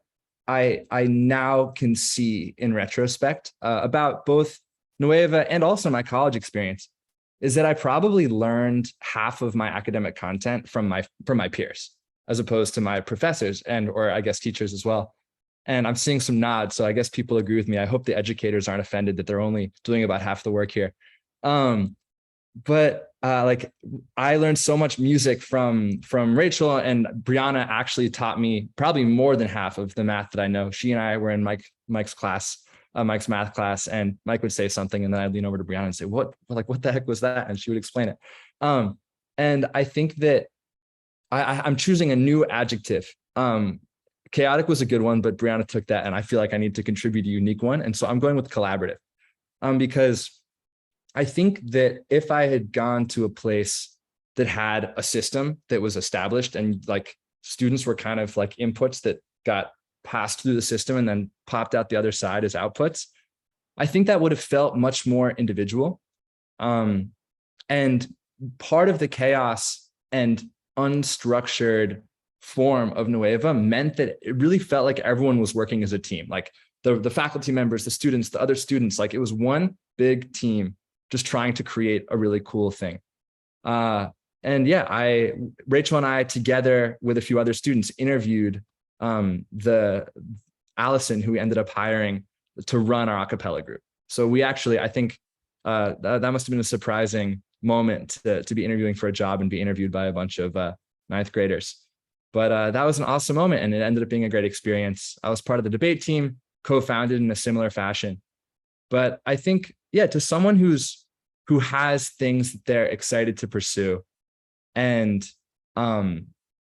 I now can see in retrospect about both Nueva and also my college experience is that I probably learned half of my academic content from my peers, as opposed to my professors or I guess teachers as well. And I'm seeing some nods, so I guess people agree with me. I hope the educators aren't offended that they're only doing about half the work here. But like I learned so much music from Rachel, and Brianna actually taught me probably more than half of the math that I know. She and I were in Mike's class, Mike's math class, and Mike would say something, and then I'd lean over to Brianna and say, what the heck was that? And she would explain it. And I think that I'm choosing a new adjective. Chaotic was a good one, but Brianna took that, and I feel like I need to contribute a unique one. And so I'm going with collaborative, because I think that if I had gone to a place that had a system that was established and like students were kind of like inputs that got passed through the system and then popped out the other side as outputs, I think that would have felt much more individual. And part of the chaos and unstructured form of Nueva meant that it really felt like everyone was working as a team, like the faculty members, the students, the other students, like it was one big team just trying to create a really cool thing. And yeah, Rachel and I, together with a few other students, interviewed the Allison, who we ended up hiring to run our a cappella group. So we actually, I think that must have been a surprising moment to be interviewing for a job and be interviewed by a bunch of 9th graders. But that was an awesome moment, and it ended up being a great experience. I was part of the debate team, co-founded in a similar fashion. But I think, yeah, to someone who has things that they're excited to pursue, and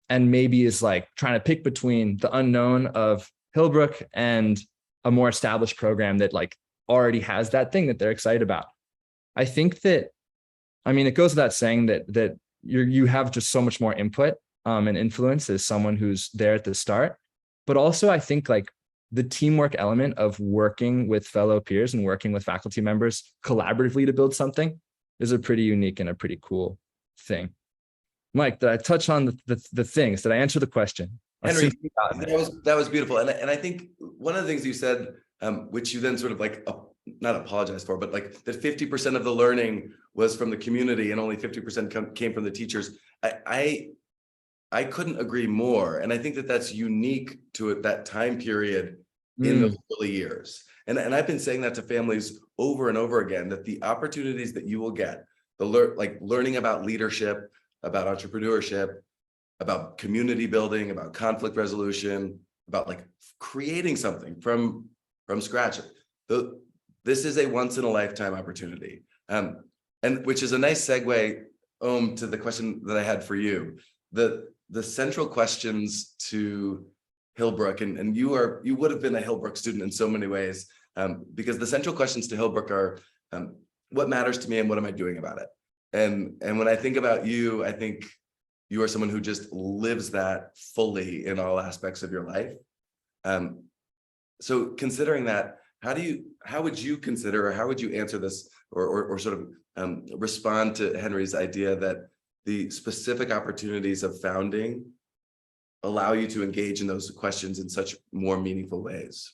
maybe is like trying to pick between the unknown of Hillbrook and a more established program that like already has that thing that they're excited about. I think that, I mean, it goes without saying that you have just so much more input and influence as someone who's there at the start. But also I think like the teamwork element of working with fellow peers and working with faculty members collaboratively to build something is a pretty unique and a pretty cool thing. Mike, did I touch on the things? Did I answer the question? Henry, that was beautiful. And I think one of the things you said, which you then sort of like, not apologize for, but like that 50% of the learning was from the community and only 50% came from the teachers. I couldn't agree more. And I think that that's unique to that time period in those early years. And I've been saying that to families over and over again, that the opportunities that you will get, learning about leadership, about entrepreneurship, about community building, about conflict resolution, about like creating something from scratch. This is a once in a lifetime opportunity. And which is a nice segue to the question that I had for you. The central questions to Hillbrook, and you would have been a Hillbrook student in so many ways, because the central questions to Hillbrook are, what matters to me and what am I doing about it? And when I think about you, I think you are someone who just lives that fully in all aspects of your life. So considering that, how would you consider, or how would you answer this, or sort of respond to Henry's idea that the specific opportunities of founding allow you to engage in those questions in such more meaningful ways?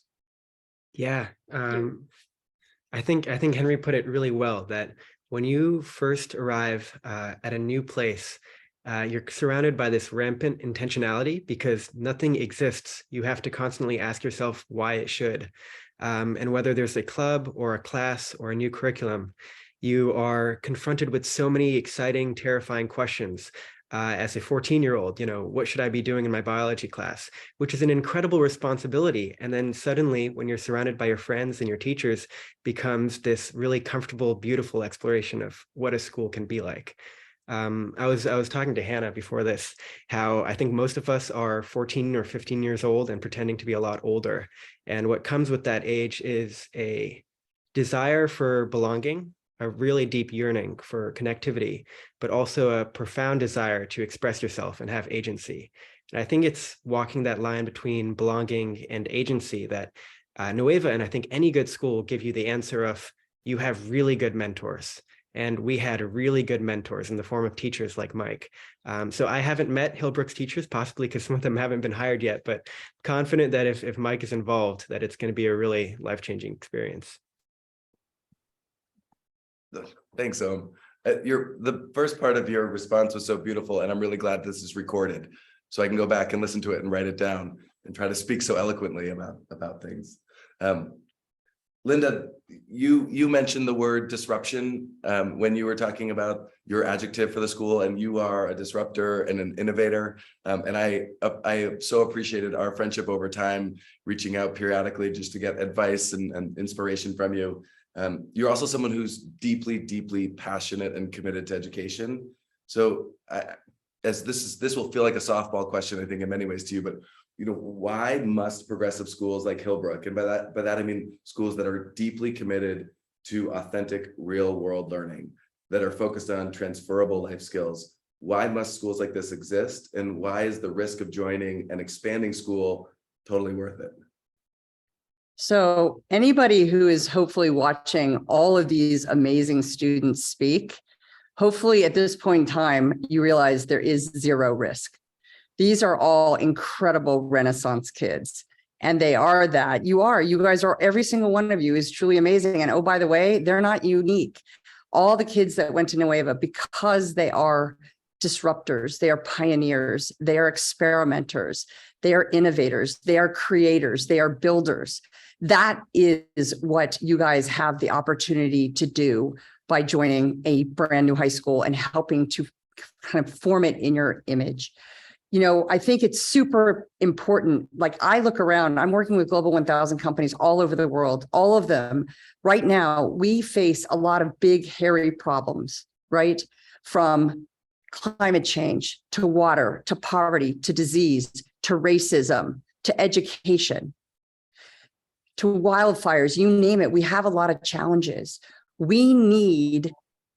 Yeah, I think Henry put it really well, that when you first arrive at a new place, you're surrounded by this rampant intentionality because nothing exists. You have to constantly ask yourself why it should. And whether there's a club or a class or a new curriculum, you are confronted with so many exciting, terrifying questions. As a 14-year-old, what should I be doing in my biology class? Which is an incredible responsibility. And then suddenly, when you're surrounded by your friends and your teachers, becomes this really comfortable, beautiful exploration of what a school can be like. I was talking to Hannah before this, how I think most of us are 14 or 15 years old and pretending to be a lot older. And what comes with that age is a desire for belonging, a really deep yearning for connectivity, but also a profound desire to express yourself and have agency. And I think it's walking that line between belonging and agency that Nueva, and I think any good school, give you the answer of, you have really good mentors. And we had really good mentors in the form of teachers like Mike. So I haven't met Hillbrook's teachers, possibly because some of them haven't been hired yet, but confident that if Mike is involved, that it's going to be a really life-changing experience. Thanks, the first part of your response was so beautiful, and I'm really glad this is recorded, so I can go back and listen to it and write it down and try to speak so eloquently about things. Linda, you mentioned the word disruption when you were talking about your adjective for the school, and you are a disruptor and an innovator. And I so appreciated our friendship over time, reaching out periodically just to get advice and inspiration from you. You're also someone who's deeply, deeply passionate and committed to education. So as this will feel like a softball question, I think, in many ways to you, but why must progressive schools like Hillbrook, and by that I mean schools that are deeply committed to authentic real world learning, that are focused on transferable life skills, why must schools like this exist? And why is the risk of joining an expanding school totally worth it? So anybody who is hopefully watching all of these amazing students speak, hopefully at this point in time, you realize there is zero risk. These are all incredible Renaissance kids. And they are that. You guys are, every single one of you is truly amazing. And oh, by the way, they're not unique. All the kids that went to Nueva, because they are disruptors, they are pioneers, they are experimenters, they are innovators, they are creators, they are builders. That is what you guys have the opportunity to do by joining a brand new high school and helping to kind of form it in your image. I think it's super important. Like, I look around, I'm working with Global 1000 companies all over the world. All of them right now, we face a lot of big, hairy problems, right? From climate change to water, to poverty, to disease, to racism, to education, to wildfires, you name it. We have a lot of challenges. We need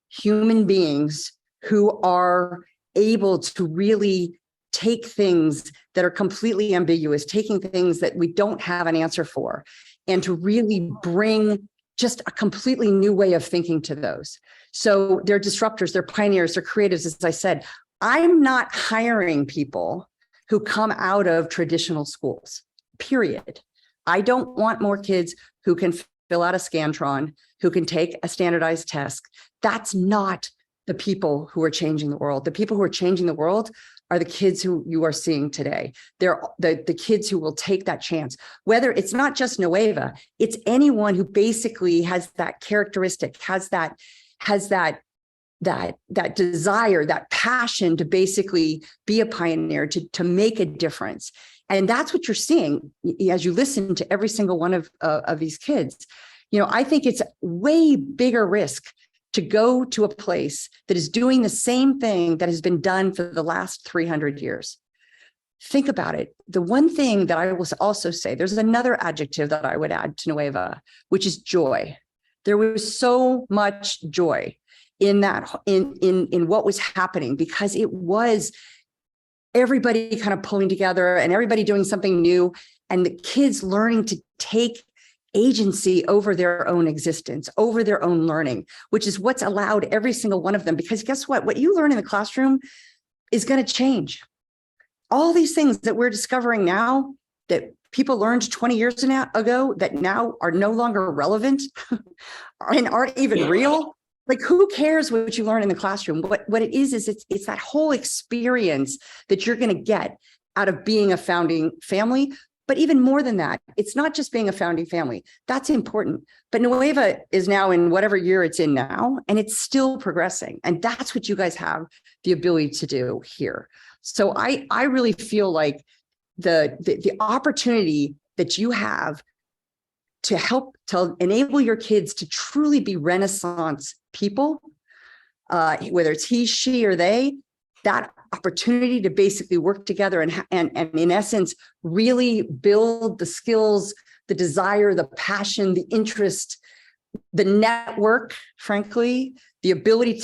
human beings who are able to really take things that are completely ambiguous, taking things that we don't have an answer for, and to really bring just a completely new way of thinking to those. So they're disruptors, they're pioneers, they're creatives. As I said, I'm not hiring people who come out of traditional schools, period. I don't want more kids who can fill out a Scantron, who can take a standardized test. That's not the people who are changing the world. The people who are changing the world are the kids who you are seeing today. They're the kids who will take that chance. Whether it's not just Nueva, it's anyone who basically has that characteristic, has that desire, that passion to basically be a pioneer, to make a difference. And that's what you're seeing as you listen to every single one of these kids. I think it's way bigger risk to go to a place that is doing the same thing that has been done for the last 300 years. Think about it. The one thing that I will also say, there's another adjective that I would add to Nueva, which is joy. There was so much joy. in what was happening, because it was everybody kind of pulling together and everybody doing something new, and the kids learning to take agency over their own existence, over their own learning, which is what's allowed every single one of them. Because guess what you learn in the classroom is going to change. All these things that we're discovering now that people learned 20 years ago that now are no longer relevant and aren't even real. Like, who cares what you learn in the classroom? What it is it's that whole experience that you're going to get out of being a founding family. But even more than that, it's not just being a founding family. That's important. But Nueva is now in whatever year it's in now, and it's still progressing. And that's what you guys have the ability to do here. So I really feel like the opportunity that you have to help to enable your kids to truly be Renaissance people, whether it's he, she, or they, that opportunity to basically work together and in essence, really build the skills, the desire, the passion, the interest, the network, frankly, the ability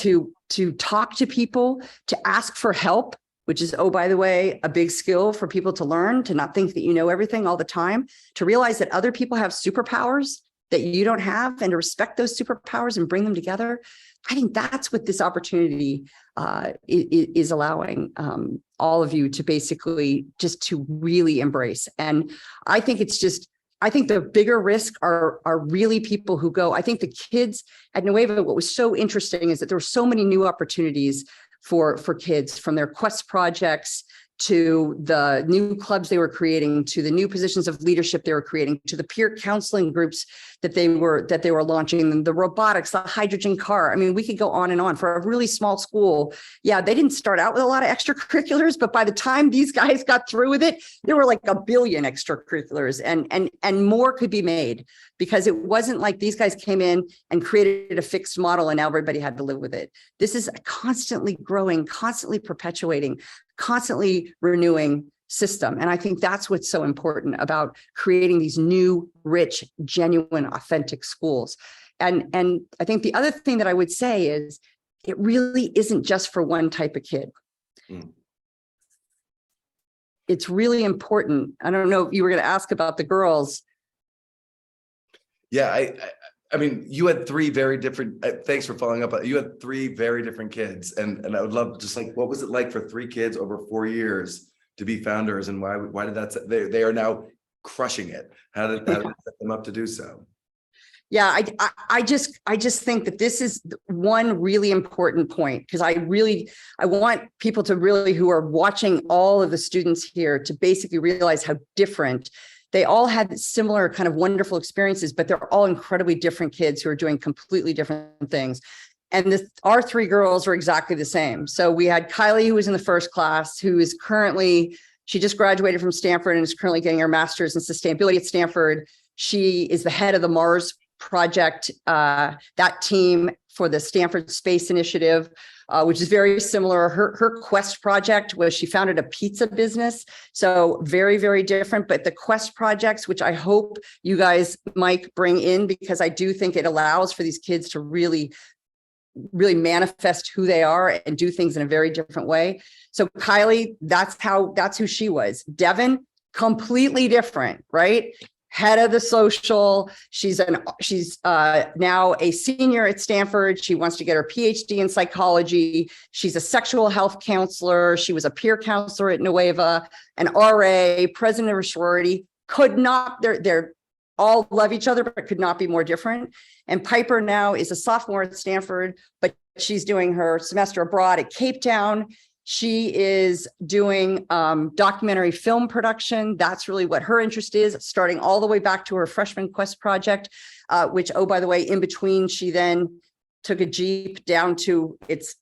to talk to people, to ask for help, which is, oh, by the way, a big skill for people to learn, to not think that you know everything all the time, to realize that other people have superpowers that you don't have, and to respect those superpowers and bring them together. I think that's what this opportunity is allowing all of you to basically just to really embrace. And I think I think the bigger risk are really people who go. I think the kids at Nueva, what was so interesting is that there were so many new opportunities for kids, from their Quest projects to the new clubs they were creating, to the new positions of leadership they were creating, to the peer counseling groups that they were launching, the robotics, the hydrogen car. I mean, we could go on and on. For a really small school, yeah, they didn't start out with a lot of extracurriculars, but by the time these guys got through with it, there were like a billion extracurriculars, and more could be made, because it wasn't like these guys came in and created a fixed model and now everybody had to live with it. This is a constantly growing, constantly perpetuating, constantly renewing system. And I think that's what's so important about creating these new, rich, genuine, authentic schools. And I think the other thing that I would say is it really isn't just for one type of kid. It's really important. I don't know if you were going to ask about the girls. Yeah, I mean, you had three very different, thanks for following up. You had three very different kids. And I would love just like, what was it like for three kids over 4 years to be founders, and why did that, they are now crushing it. How did set them up to do so? Yeah, I just think that this is one really important point, because I want people to really, who are watching all of the students here, to basically realize how different. They all had similar kind of wonderful experiences, but they're all incredibly different kids who are doing completely different things. And our three girls are exactly the same. So we had Kylie, who was in the first class, who is currently, she just graduated from Stanford and is currently getting her master's in sustainability at Stanford. She is the head of the Mars project, that team for the Stanford Space Initiative, which is very similar. Her Quest project was, she founded a pizza business. So very, very different. But the Quest projects, which I hope you guys might bring in, because I do think it allows for these kids to really manifest who they are and do things in a very different way. So Kylie, that's who she was. Devin, completely different, right? Head of the social. She's now a senior at Stanford. She wants to get her PhD in psychology. She's a sexual health counselor. She was a peer counselor at Nueva, an RA, president of a sorority. They're all love each other, but could not be more different. And Piper now is a sophomore at Stanford, but she's doing her semester abroad at Cape Town. She is doing documentary film production. That's really what her interest is, starting all the way back to her freshman Quest project, which, oh, by the way, in between, she then took a Jeep down to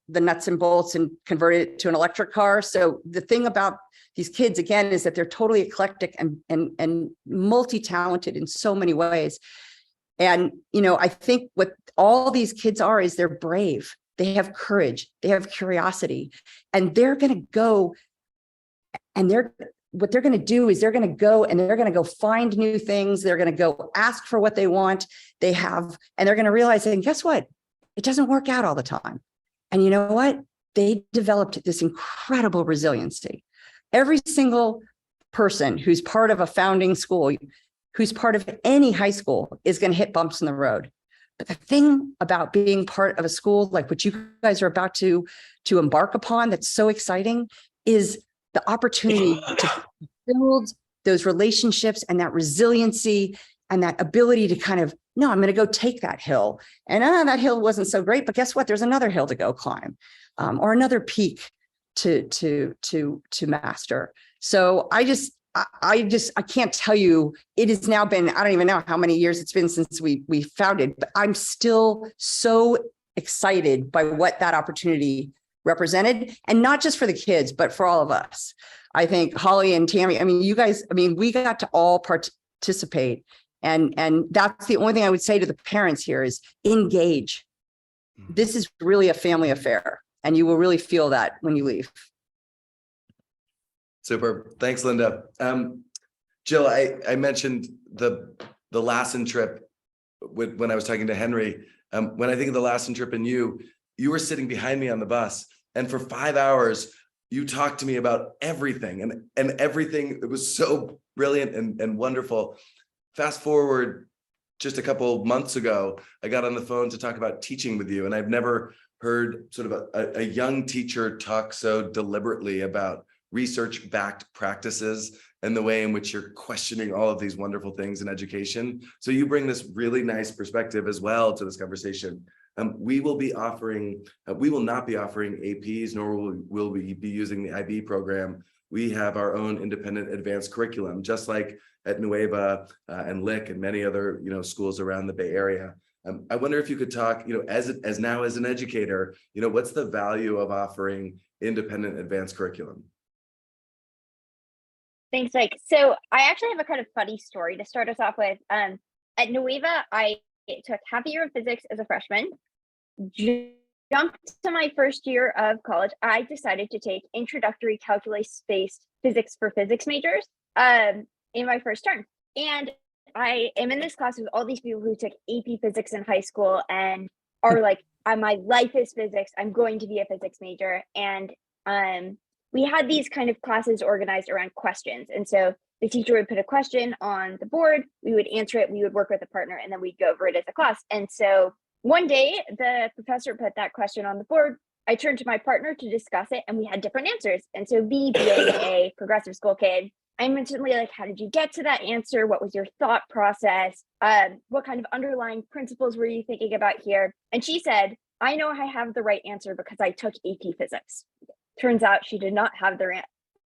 the nuts and bolts and converted it to an electric car. So the thing about these kids, again, is that they're totally eclectic and multi-talented in so many ways. And, I think what all these kids are is they're brave. They have courage, they have curiosity, and they're going to go, and what they're going to do is they're going to go find new things. They're going to go ask for what they want. And they're going to realize, and guess what? it doesn't work out all the time. And you know what? They developed this incredible resiliency. Every single person who's part of a founding school, who's part of any high school, is going to hit bumps in the road. But the thing about being part of a school like what you guys are about to embark upon that's so exciting is the opportunity to build those relationships and that resiliency and that ability to kind of, no, I'm going to go take that hill. And that hill wasn't so great, but guess what? There's another hill to go climb, or another peak to master. So I can't tell you, it has now been, I don't even know how many years it's been since we founded, but I'm still so excited by what that opportunity represented, and not just for the kids, but for all of us. I think Holly and Tammy, I mean, you guys, I mean, we got to all participate. And that's the only thing I would say to the parents here is engage. This is really a family affair, and you will really feel that when you leave. Super. Thanks, Linda. Jill, I mentioned the Lassen trip when I was talking to Henry. When I think of the Lassen trip and you were sitting behind me on the bus, and for 5 hours, you talked to me about everything and everything. It was so brilliant and wonderful. Fast forward just a couple months ago, I got on the phone to talk about teaching with you, and I've never heard sort of a young teacher talk so deliberately about research-backed practices and the way in which you're questioning all of these wonderful things in education. So you bring this really nice perspective as well to this conversation. We will not be offering APs, nor will we be using the IB program. We have our own independent advanced curriculum, just like at Nueva and Lick and many other schools around the Bay Area. I wonder if you could talk, as an educator, what's the value of offering independent advanced curriculum? Thanks, Mike. So I actually have a kind of funny story to start us off with. At Nueva, I took half a year of physics as a freshman. Jumped to my first year of college, I decided to take introductory calculus-based physics for physics majors in my first term. And I am in this class with all these people who took AP physics in high school and are like, my life is physics. I'm going to be a physics major. And we had these kind of classes organized around questions. And so the teacher would put a question on the board, we would answer it, we would work with a partner, and then we'd go over it as a class. And so one day the professor put that question on the board. I turned to my partner to discuss it, and we had different answers. And so me being a progressive school kid, I'm instantly like, how did you get to that answer? What was your thought process? What kind of underlying principles were you thinking about here? And she said, I know I have the right answer because I took AP physics. Turns out she did not have the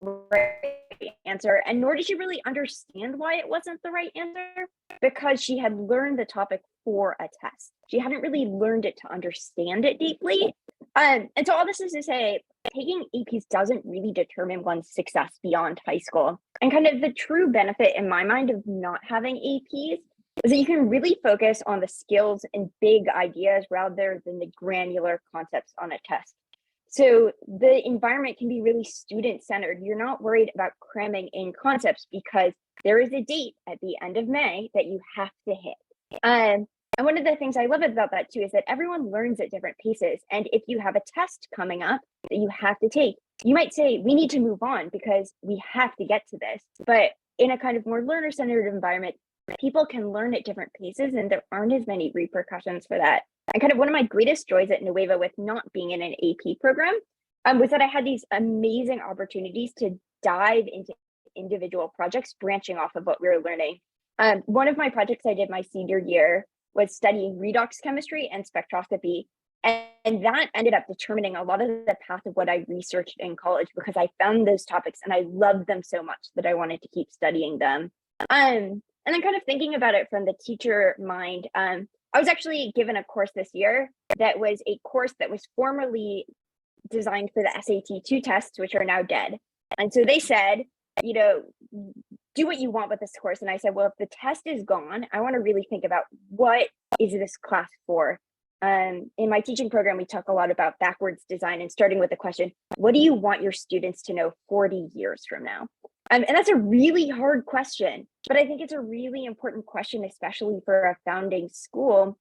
right answer, and nor did she really understand why it wasn't the right answer, because she had learned the topic for a test. She hadn't really learned it to understand it deeply. And so all this is to say, taking APs doesn't really determine one's success beyond high school. And kind of the true benefit in my mind of not having APs is that you can really focus on the skills and big ideas rather than the granular concepts on a test. So the environment can be really student-centered. You're not worried about cramming in concepts because there is a date at the end of May that you have to hit. And one of the things I love about that too is that everyone learns at different paces. And if you have a test coming up that you have to take, you might say, we need to move on because we have to get to this. But in a kind of more learner-centered environment, people can learn at different paces and there aren't as many repercussions for that. And kind of one of my greatest joys at Nueva with not being in an AP program was that I had these amazing opportunities to dive into individual projects branching off of what we were learning. One of my projects I did my senior year was studying redox chemistry and spectroscopy. And that ended up determining a lot of the path of what I researched in college because I found those topics and I loved them so much that I wanted to keep studying them. And then kind of thinking about it from the teacher mind, I was actually given a course this year that was a course that was formerly designed for the SAT 2 tests, which are now dead. And so they said, do what you want with this course. And I said, well, if the test is gone, I want to really think about what is this class for? In my teaching program, we talk a lot about backwards design and starting with the question, what do you want your students to know 40 years from now? And that's a really hard question, but I think it's a really important question, especially for a founding school,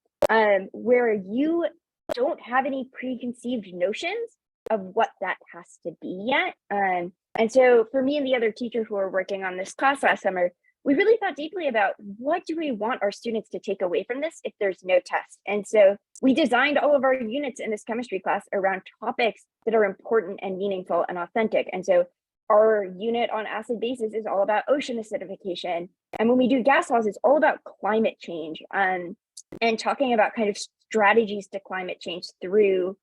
where you don't have any preconceived notions of what that has to be yet. And so for me and the other teachers who were working on this class last summer, we really thought deeply about what do we want our students to take away from this if there's no test. And so we designed all of our units in this chemistry class around topics that are important and meaningful and authentic. And so our unit on acid bases is all about ocean acidification. And when we do gas laws, it's all about climate change and talking about kind of strategies to climate change through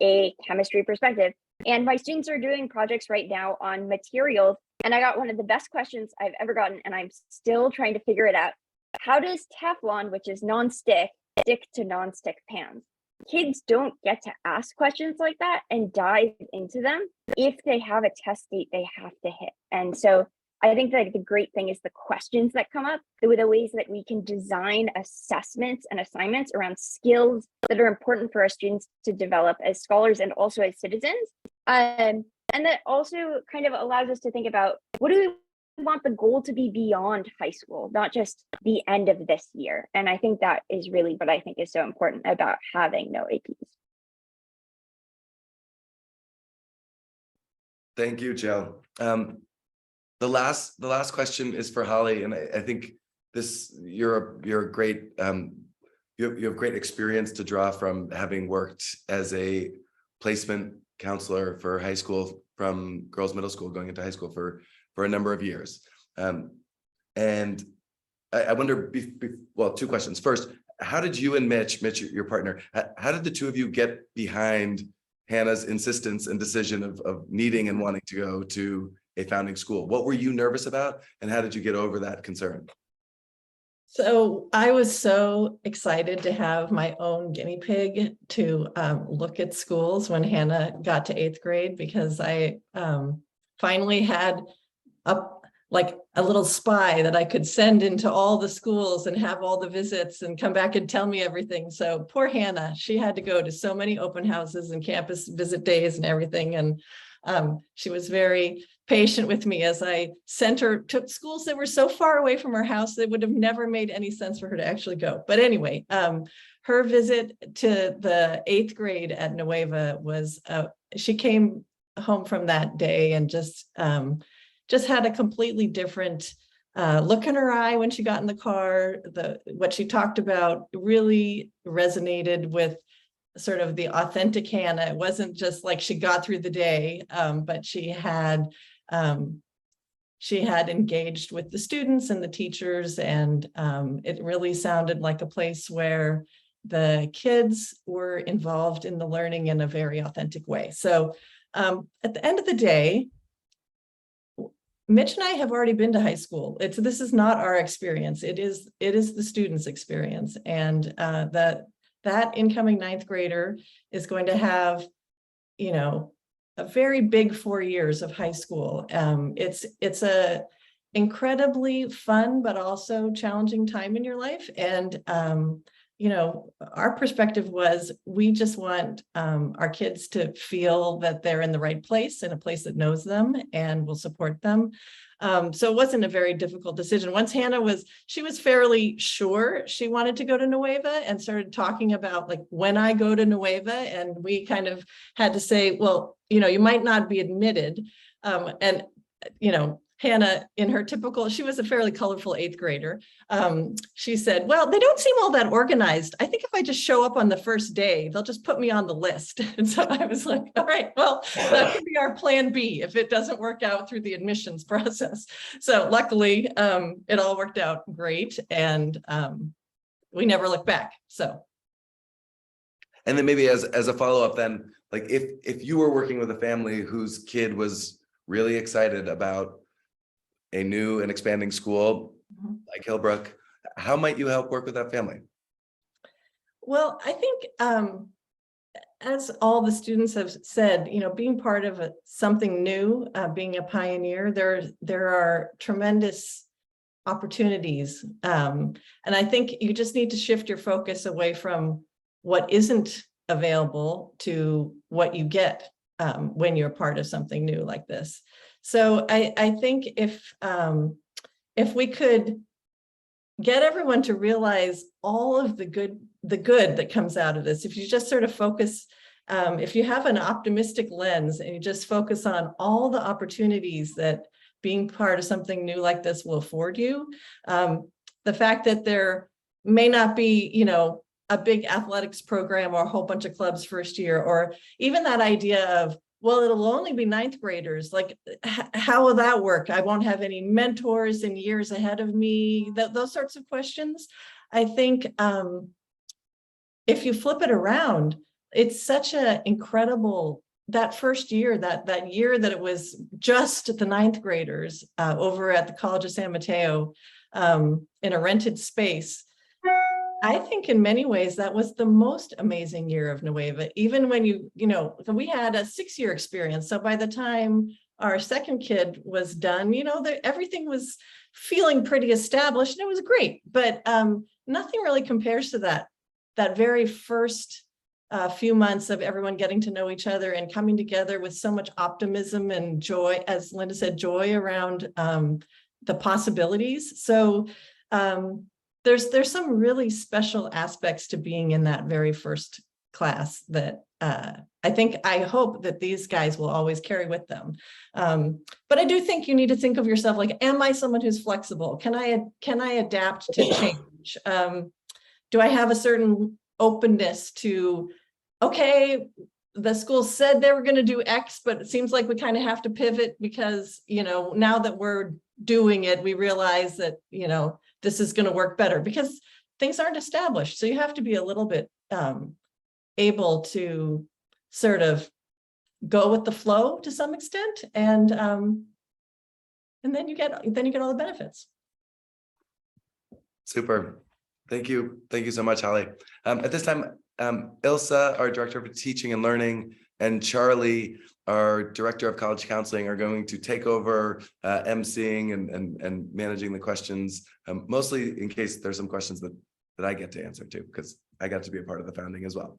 a chemistry perspective. And my students are doing projects right now on materials. And I got one of the best questions I've ever gotten, and I'm still trying to figure it out. How does Teflon, which is non-stick, stick to non-stick pans? Kids don't get to ask questions like that and dive into them if they have a test date they have to hit. And so I think that the great thing is the questions that come up, the ways that we can design assessments and assignments around skills that are important for our students to develop as scholars and also as citizens. And that also kind of allows us to think about, what do we want the goal to be beyond high school, not just the end of this year. And I think that is really what I think is so important about having no APs. Thank you, Jill. The last question is for Holly, and I think you're a great you have great experience to draw from having worked as a placement counselor for high school from girls middle school going into high school for a number of years. And I wonder, well, two questions. First, how did you and Mitch, your partner, how did the two of you get behind Hannah's insistence and decision of needing and wanting to go to a founding school? What were you nervous about, and how did you get over that concern? So I was so excited to have my own guinea pig to look at schools when Hannah got to 8th grade, because I finally had a little spy that I could send into all the schools and have all the visits and come back and tell me everything. So poor Hannah, she had to go to so many open houses and campus visit days and everything. And she was very patient with me as I sent her to schools that were so far away from her house that would have never made any sense for her to actually go. But anyway, her visit to the 8th grade at Nueva was, she came home from that day and just had a completely different look in her eye when she got in the car. What she talked about really resonated with sort of the authentic Hannah. It wasn't just like she got through the day, but she had engaged with the students and the teachers, and it really sounded like a place where the kids were involved in the learning in a very authentic way. So at the end of the day, Mitch and I have already been to high school. This is not our experience. It is the students' experience, and that incoming 9th grader is going to have, a very big 4 years of high school. It's a incredibly fun but also challenging time in your life, and our perspective was we just want our kids to feel that they're in the right place, in a place that knows them and will support them. So it wasn't a very difficult decision. Once Hannah was fairly sure she wanted to go to Nueva and started talking about when I go to Nueva, and we kind of had to say, well, you might not be admitted. And Hannah, in her typical, she was a fairly colorful 8th grader. She said, well, they don't seem all that organized. I think if I just show up on the first day, they'll just put me on the list. And so I was like, all right, well, that could be our plan B if it doesn't work out through the admissions process. So luckily, it all worked out great, and we never looked back. So. And then maybe as a follow-up then, if you were working with a family whose kid was really excited about a new and expanding school like Hillbrook, how might you help work with that family? Well, I think as all the students have said, being part of something new, being a pioneer, there are tremendous opportunities. And I think you just need to shift your focus away from what isn't available to what you get when you're part of something new like this. So I think if we could get everyone to realize all of the good that comes out of this. If you just sort of focus, if you have an optimistic lens and you just focus on all the opportunities that being part of something new like this will afford you, the fact that there may not be, you know, a big athletics program or a whole bunch of clubs first year, or even that idea of, well, it'll only be ninth graders. Like, how will that work? I won't have any mentors in years ahead of me. Those sorts of questions. I think if you flip it around, it's such an incredible, that first year, that year that it was just the ninth graders over at the College of San Mateo in a rented space. I think in many ways that was the most amazing year of Nueva. Even when you know, we had a 6-year experience. So by the time our second kid was done, you know, everything was feeling pretty established and it was great. But nothing really compares to that very first few months of everyone getting to know each other and coming together with so much optimism and joy, as Linda said, joy around the possibilities. So there's some really special aspects to being in that very first class that I hope that these guys will always carry with them. But I do think you need to think of yourself like, am I someone who's flexible? Can I adapt to change? Do I have a certain openness to, okay, the school said they were going to do X, but it seems like we kind of have to pivot because, you know, now that we're doing it, we realize that, you know, this is going to work better because things aren't established. So you have to be a little bit able to sort of go with the flow to some extent, and then you get all the benefits. Super. Thank you. Thank you so much, Holly. At this time, Ilsa, our Director of Teaching and Learning, and Charlie, our Director of College Counseling, are going to take over emceeing and managing the questions, mostly in case there's some questions that I get to answer too, because I got to be a part of the founding as well.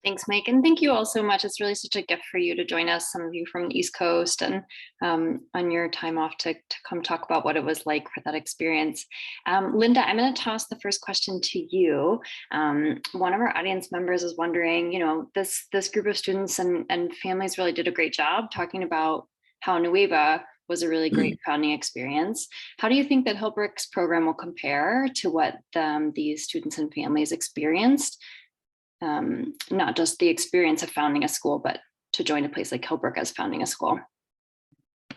Thanks, Mike. And thank you all so much. It's really such a gift for you to join us, some of you from the East Coast, and on your time off to come talk about what it was like for that experience. Linda, I'm going to toss the first question to you. One of our audience members is wondering, you know, this group of students and families really did a great job talking about how Nueva was a really great founding experience. How do you think that Hillbrook's program will compare to what these students and families experienced? Not just the experience of founding a school, but to join a place like Hillbrook as founding a school.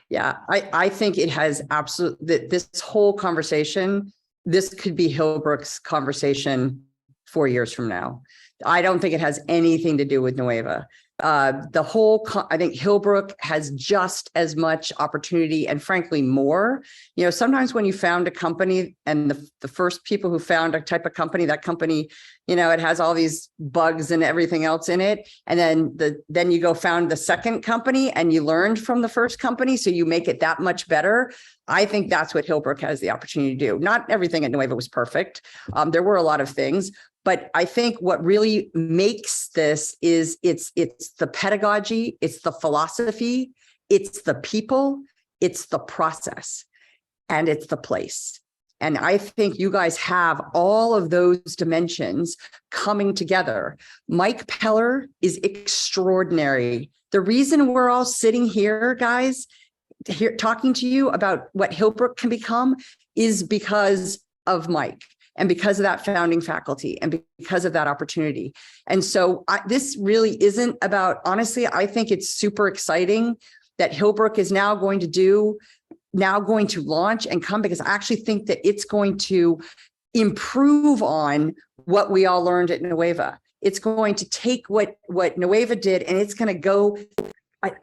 Yeah, I think it has absolutely, this whole conversation, this could be Hillbrook's conversation 4 years from now. I don't think it has anything to do with Nueva. I think Hillbrook has just as much opportunity and frankly more. You know, sometimes when you found a company and the first people who found a type of company, that company, you know, it has all these bugs and everything else in it. And then you go found the second company and you learned from the first company. So you make it that much better. I think that's what Hillbrook has the opportunity to do. Not everything at Nueva was perfect. There were a lot of things. But I think what really makes this is it's the pedagogy, it's the philosophy, it's the people, it's the process, and it's the place. And I think you guys have all of those dimensions coming together. Mike Peller is extraordinary. The reason we're all sitting here, guys, here talking to you about what Hillbrook can become is because of Mike. And because of that founding faculty and because of that opportunity. And so this really isn't about, honestly, I think it's super exciting that Hillbrook is now going to launch and come, because I actually think that it's going to improve on what we all learned at Nueva. It's going to take what Nueva did and it's going to go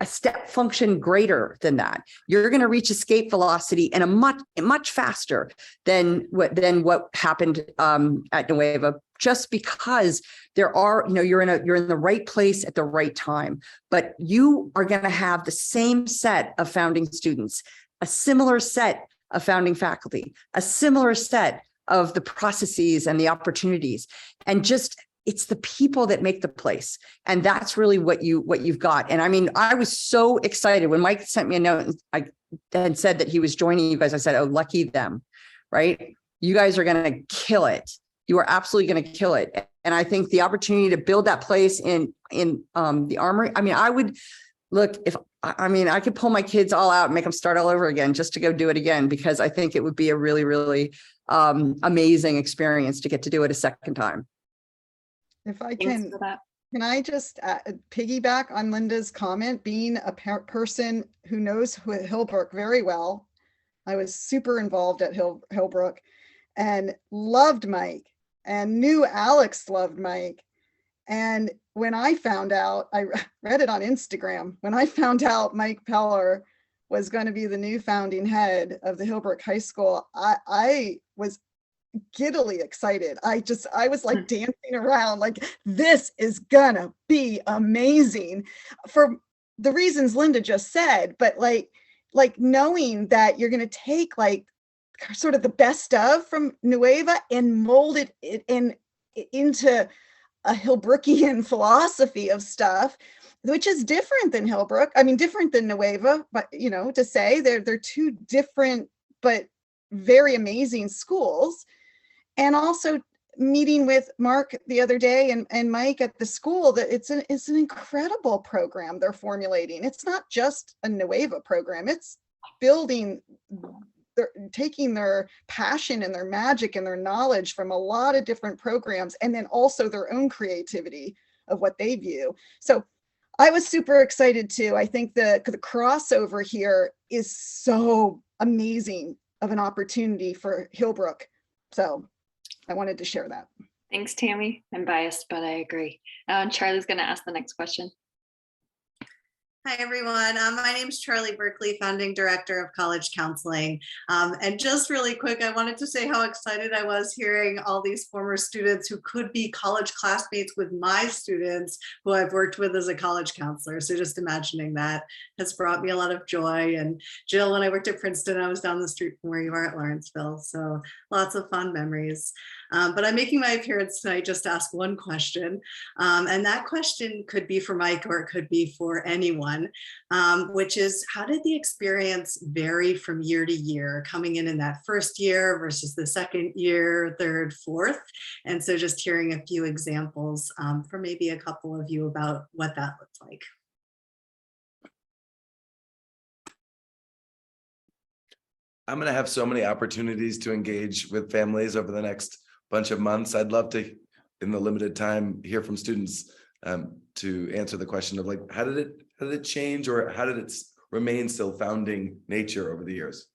a step function greater than that. You're going to reach escape velocity in a much faster than what happened at Nueva, just because there are, you know, you're in the right place at the right time. But you are going to have the same set of founding students, a similar set of founding faculty, a similar set of the processes and the opportunities, and just it's the people that make the place. And that's really what you've got. And I mean, I was so excited when Mike sent me a note and said that he was joining you guys. I said, oh, lucky them. right? You guys are going to kill it. You are absolutely going to kill it. And I think the opportunity to build that place in the Armory, I mean, I would look, I could pull my kids all out and make them start all over again just to go do it again, because I think it would be a really, really amazing experience to get to do it a second time. If I can I just piggyback on Linda's comment? Being a person who knows Hillbrook very well, I was super involved at Hillbrook and loved Mike and knew Alex loved Mike. And when I found out, I read it on Instagram, when I found out Mike Peller was going to be the new founding head of the Hillbrook High School, I was giddily excited. I was like dancing around, like, this is gonna be amazing for the reasons Linda just said, but like knowing that you're going to take like sort of the best of from Nueva and mold it into a Hillbrookian philosophy of stuff, which is different than Hillbrook. I mean, different than Nueva, but to say they're two different but very amazing schools. And also meeting with Mark the other day and Mike at the school, that it's an incredible program they're formulating. It's not just a Nueva program. It's building, taking their passion and their magic and their knowledge from a lot of different programs, and then also their own creativity of what they view. So I was super excited too. I think the crossover here is so amazing of an opportunity for Hillbrook. So I wanted to share that. Thanks, Tammy. I'm biased, but I agree. Charlie's going to ask the next question. Hi, everyone. My name is Charlie Berkeley, founding director of college counseling. And just really quick, I wanted to say how excited I was hearing all these former students who could be college classmates with my students who I've worked with as a college counselor. So just imagining that has brought me a lot of joy. And Jill, when I worked at Princeton, I was down the street from where you are at Lawrenceville. So lots of fun memories. But I'm making my appearance tonight just to ask one question. And that question could be for Mike or it could be for anyone. Which is, how did the experience vary from year to year, coming in that first year versus the second year, third, fourth? And so just hearing a few examples from maybe a couple of you about what that looks like. I'm going to have so many opportunities to engage with families over the next bunch of months. I'd love to, in the limited time, hear from students to answer the question of like, how did it change, or how did it remain still founding nature over the years?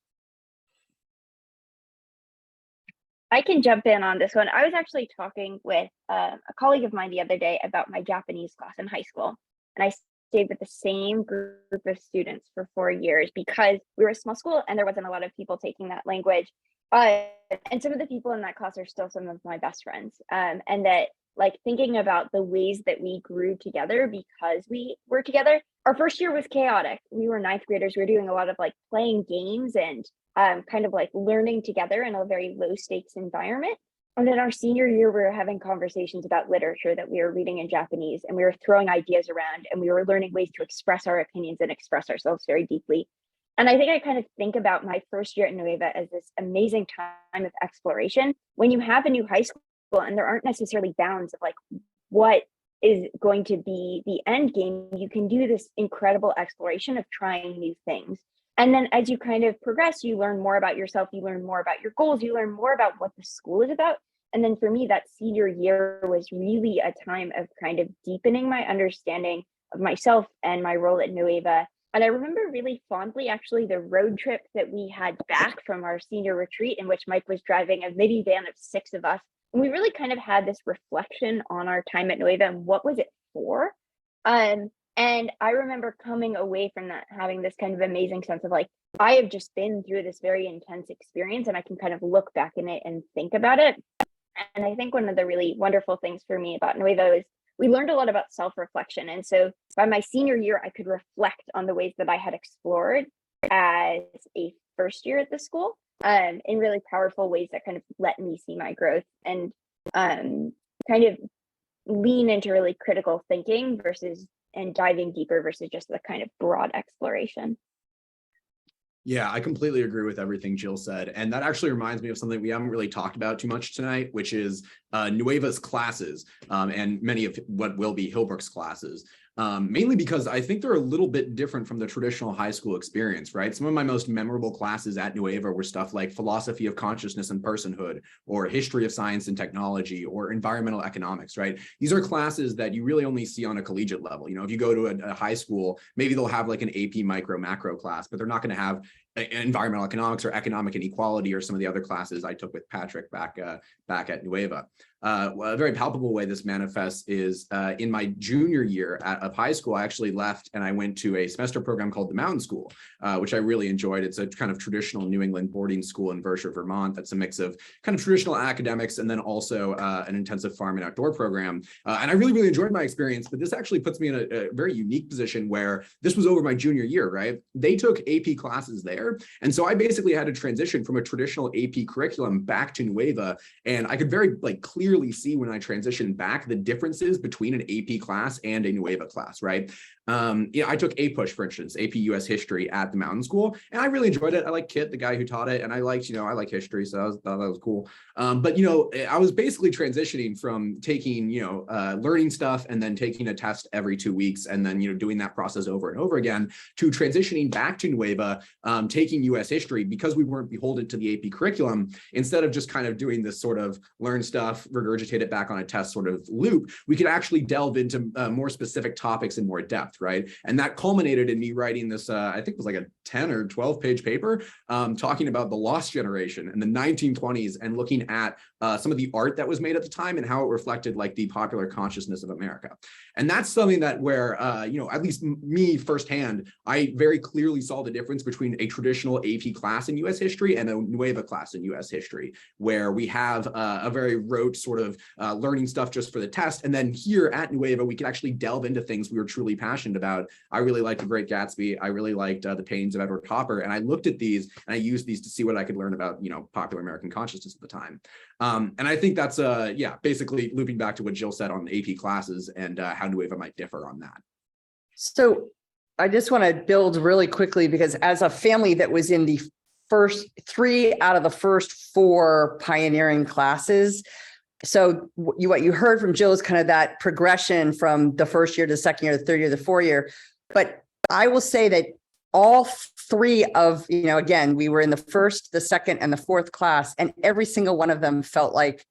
I can jump in on this one. I was actually talking with a colleague of mine the other day about my Japanese class in high school, and I stayed with the same group of students for 4 years because we were a small school and there wasn't a lot of people taking that language. And some of the people in that class are still some of my best friends. And that, like, thinking about the ways that we grew together because we were together. Our first year was chaotic. We were ninth graders. We were doing a lot of like playing games and kind of like learning together in a very low stakes environment. And then our senior year, we were having conversations about literature that we were reading in Japanese, and we were throwing ideas around, and we were learning ways to express our opinions and express ourselves very deeply. And I think I kind of think about my first year at Nueva as this amazing time of exploration. When you have a new high school and there aren't necessarily bounds of like what is going to be the end game, you can do this incredible exploration of trying new things. And then as you kind of progress, you learn more about yourself, you learn more about your goals, you learn more about what the school is about. And then for me, that senior year was really a time of kind of deepening my understanding of myself and my role at Nueva. And I remember really fondly, actually, the road trip that we had back from our senior retreat, in which Mike was driving a minivan of 6 of us. And we really kind of had this reflection on our time at Nueva and what was it for? And I remember coming away from that having this kind of amazing sense of like, I have just been through this very intense experience and I can kind of look back in it and think about it. And I think one of the really wonderful things for me about Nueva is we learned a lot about self-reflection. And so by my senior year, I could reflect on the ways that I had explored as a first year at the school in really powerful ways that kind of let me see my growth and kind of lean into really critical thinking and diving deeper versus just the kind of broad exploration. Yeah, I completely agree with everything Jill said. And that actually reminds me of something we haven't really talked about too much tonight, which is Nueva's classes and many of what will be Hillbrook's classes. Mainly because I think they're a little bit different from the traditional high school experience, right? Some of my most memorable classes at Nueva were stuff like philosophy of consciousness and personhood, or history of science and technology, or environmental economics, right? These are classes that you really only see on a collegiate level. You know, if you go to a high school, maybe they'll have like an AP micro macro class, but they're not going to have environmental economics or economic inequality or some of the other classes I took with Patrick back at Nueva. A very palpable way this manifests is in my junior year of high school, I actually left and I went to a semester program called the Mountain School, which I really enjoyed. It's a kind of traditional New England boarding school in Vershire, Vermont. That's a mix of kind of traditional academics and then also an intensive farm and outdoor program. And I really, really enjoyed my experience, but this actually puts me in a very unique position where this was over my junior year, right? They took AP classes there. And so I basically had to transition from a traditional AP curriculum back to Nueva. And I could very clearly see when I transitioned back the differences between an AP class and a Nueva class, right? I took APUSH, for instance, AP US History at the Mountain School, and I really enjoyed it. I like Kit, the guy who taught it, and I liked, I like history, so thought that was cool. But I was basically transitioning from taking, learning stuff and then taking a test every 2 weeks, and then doing that process over and over again, to transitioning back to Nueva, taking US History because we weren't beholden to the AP curriculum. Instead of just kind of doing this sort of learn stuff, regurgitate it back on a test sort of loop, we could actually delve into more specific topics in more depth. Right. And that culminated in me writing this, I think it was like a 10 or 12 page paper talking about the lost generation in the 1920s and looking at some of the art that was made at the time and how it reflected like the popular consciousness of America. And that's something that where, at least me firsthand, I very clearly saw the difference between a traditional AP class in US history and a Nueva class in US history, where we have a very rote sort of learning stuff just for the test. And then here at Nueva, we can actually delve into things we were truly passionate about. I really liked The Great Gatsby. I really liked The Paintings of Edward Hopper. And I looked at these and I used these to see what I could learn about, popular American consciousness at the time. And I think that's, basically looping back to what Jill said on AP classes and how Nueva might differ on that. So I just want to build really quickly, because as a family that was in the first 3 out of the first 4 pioneering classes, so what you heard from Jill is kind of that progression from the first year to the second year, the third year, the fourth year. But I will say that all 3 of, again, we were in the first, the second, and the fourth class, and every single one of them felt like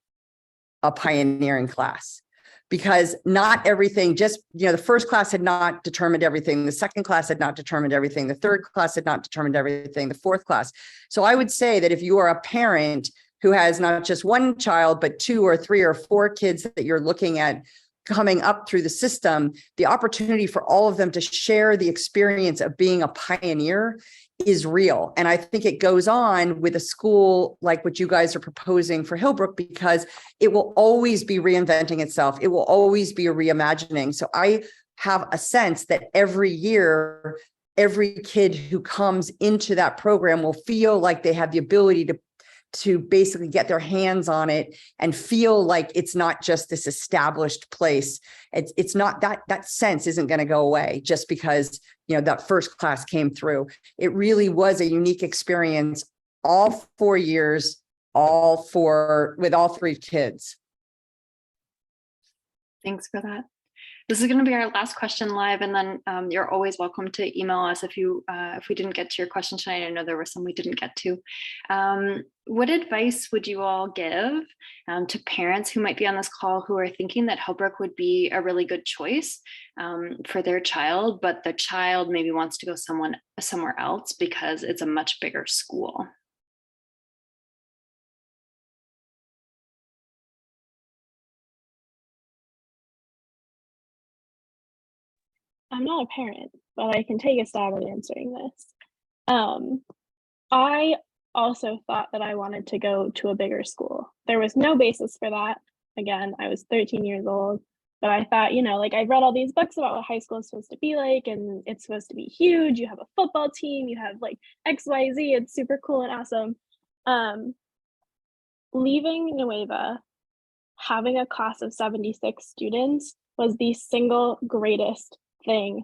a pioneering class. Because not everything, just, the first class had not determined everything. The second class had not determined everything. The third class had not determined everything. The fourth class. So I would say that if you are a parent who has not just 1 child, but 2 or 3 or 4 kids that you're looking at coming up through the system, the opportunity for all of them to share the experience of being a pioneer is real. And I think it goes on with a school like what you guys are proposing for Hillbrook, because it will always be reinventing itself. It will always be a reimagining. So I have a sense that every year, every kid who comes into that program will feel like they have the ability to basically get their hands on it and feel like it's not just this established place. It's not that sense isn't going to go away just because, that first class came through. It really was a unique experience, all 4 years, with all 3 kids. Thanks for that. This is going to be our last question live, and then you're always welcome to email us if we didn't get to your question tonight. I know there were some we didn't get to. What advice would you all give to parents who might be on this call who are thinking that Hillbrook would be a really good choice for their child, but the child maybe wants to go somewhere else because it's a much bigger school? I'm not a parent, but I can take a stab at answering this. I also thought that I wanted to go to a bigger school. There was no basis for that. Again, I was 13 years old, but I thought, I've read all these books about what high school is supposed to be like, and it's supposed to be huge. You have a football team, you have like XYZ, it's super cool and awesome. Leaving Nueva, having a class of 76 students was the single greatest thing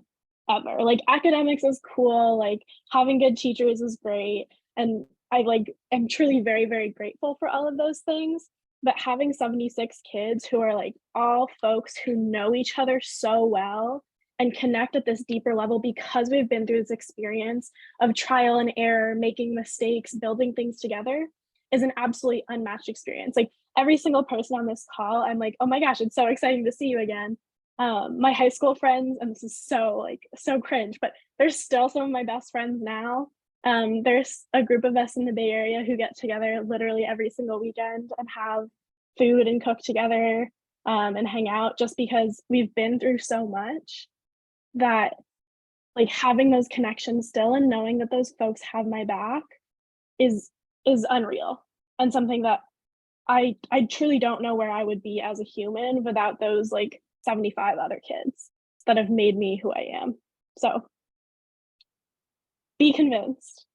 ever. Like academics is cool, like having good teachers is great. And I like am truly very, very grateful for all of those things. But having 76 kids who are like all folks who know each other so well and connect at this deeper level because we've been through this experience of trial and error, making mistakes, building things together is an absolutely unmatched experience. Like every single person on this call, I'm like, oh my gosh, it's so exciting to see you again. My high school friends, and this is so cringe, but they're still some of my best friends now. There's a group of us in the Bay Area who get together literally every single weekend and have food and cook together and hang out just because we've been through so much that like having those connections still and knowing that those folks have my back is unreal and something that I truly don't know where I would be as a human without those like 75 other kids that have made me who I am. So be convinced.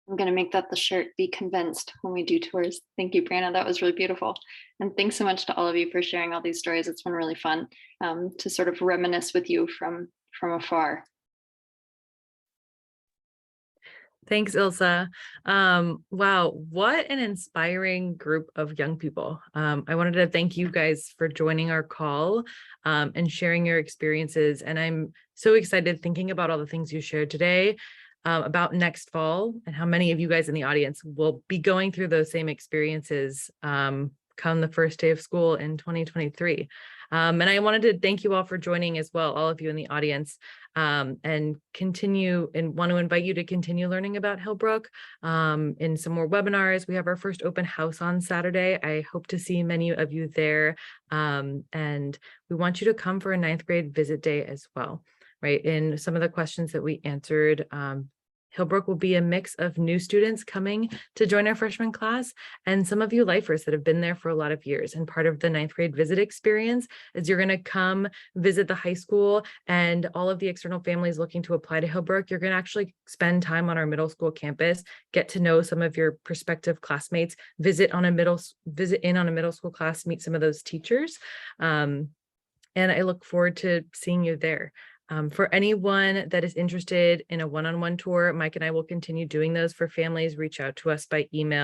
I'm going to make that the shirt, be convinced, when we do tours. Thank you, Brianna. That was really beautiful. And thanks so much to all of you for sharing all these stories. It's been really fun to sort of reminisce with you from afar. Thanks, Ilsa. Wow, what an inspiring group of young people. I wanted to thank you guys for joining our call and sharing your experiences. And I'm so excited thinking about all the things you shared today about next fall and how many of you guys in the audience will be going through those same experiences come the first day of school in 2023. And I wanted to thank you all for joining as well, all of you in the audience, and want to invite you to continue learning about Hillbrook in some more webinars. We have our first open house on Saturday. I hope to see many of you there. And we want you to come for a 9th grade visit day as well, right? In some of the questions that we answered, Hillbrook will be a mix of new students coming to join our freshman class and some of you lifers that have been there for a lot of years. And part of the 9th grade visit experience is you're going to come visit the high school and all of the external families looking to apply to Hillbrook. You're going to actually spend time on our middle school campus, get to know some of your prospective classmates, visit in on a middle school class, meet some of those teachers. And I look forward to seeing you there. For anyone that is interested in a one-on-one tour, Mike and I will continue doing those for families. Reach out to us by email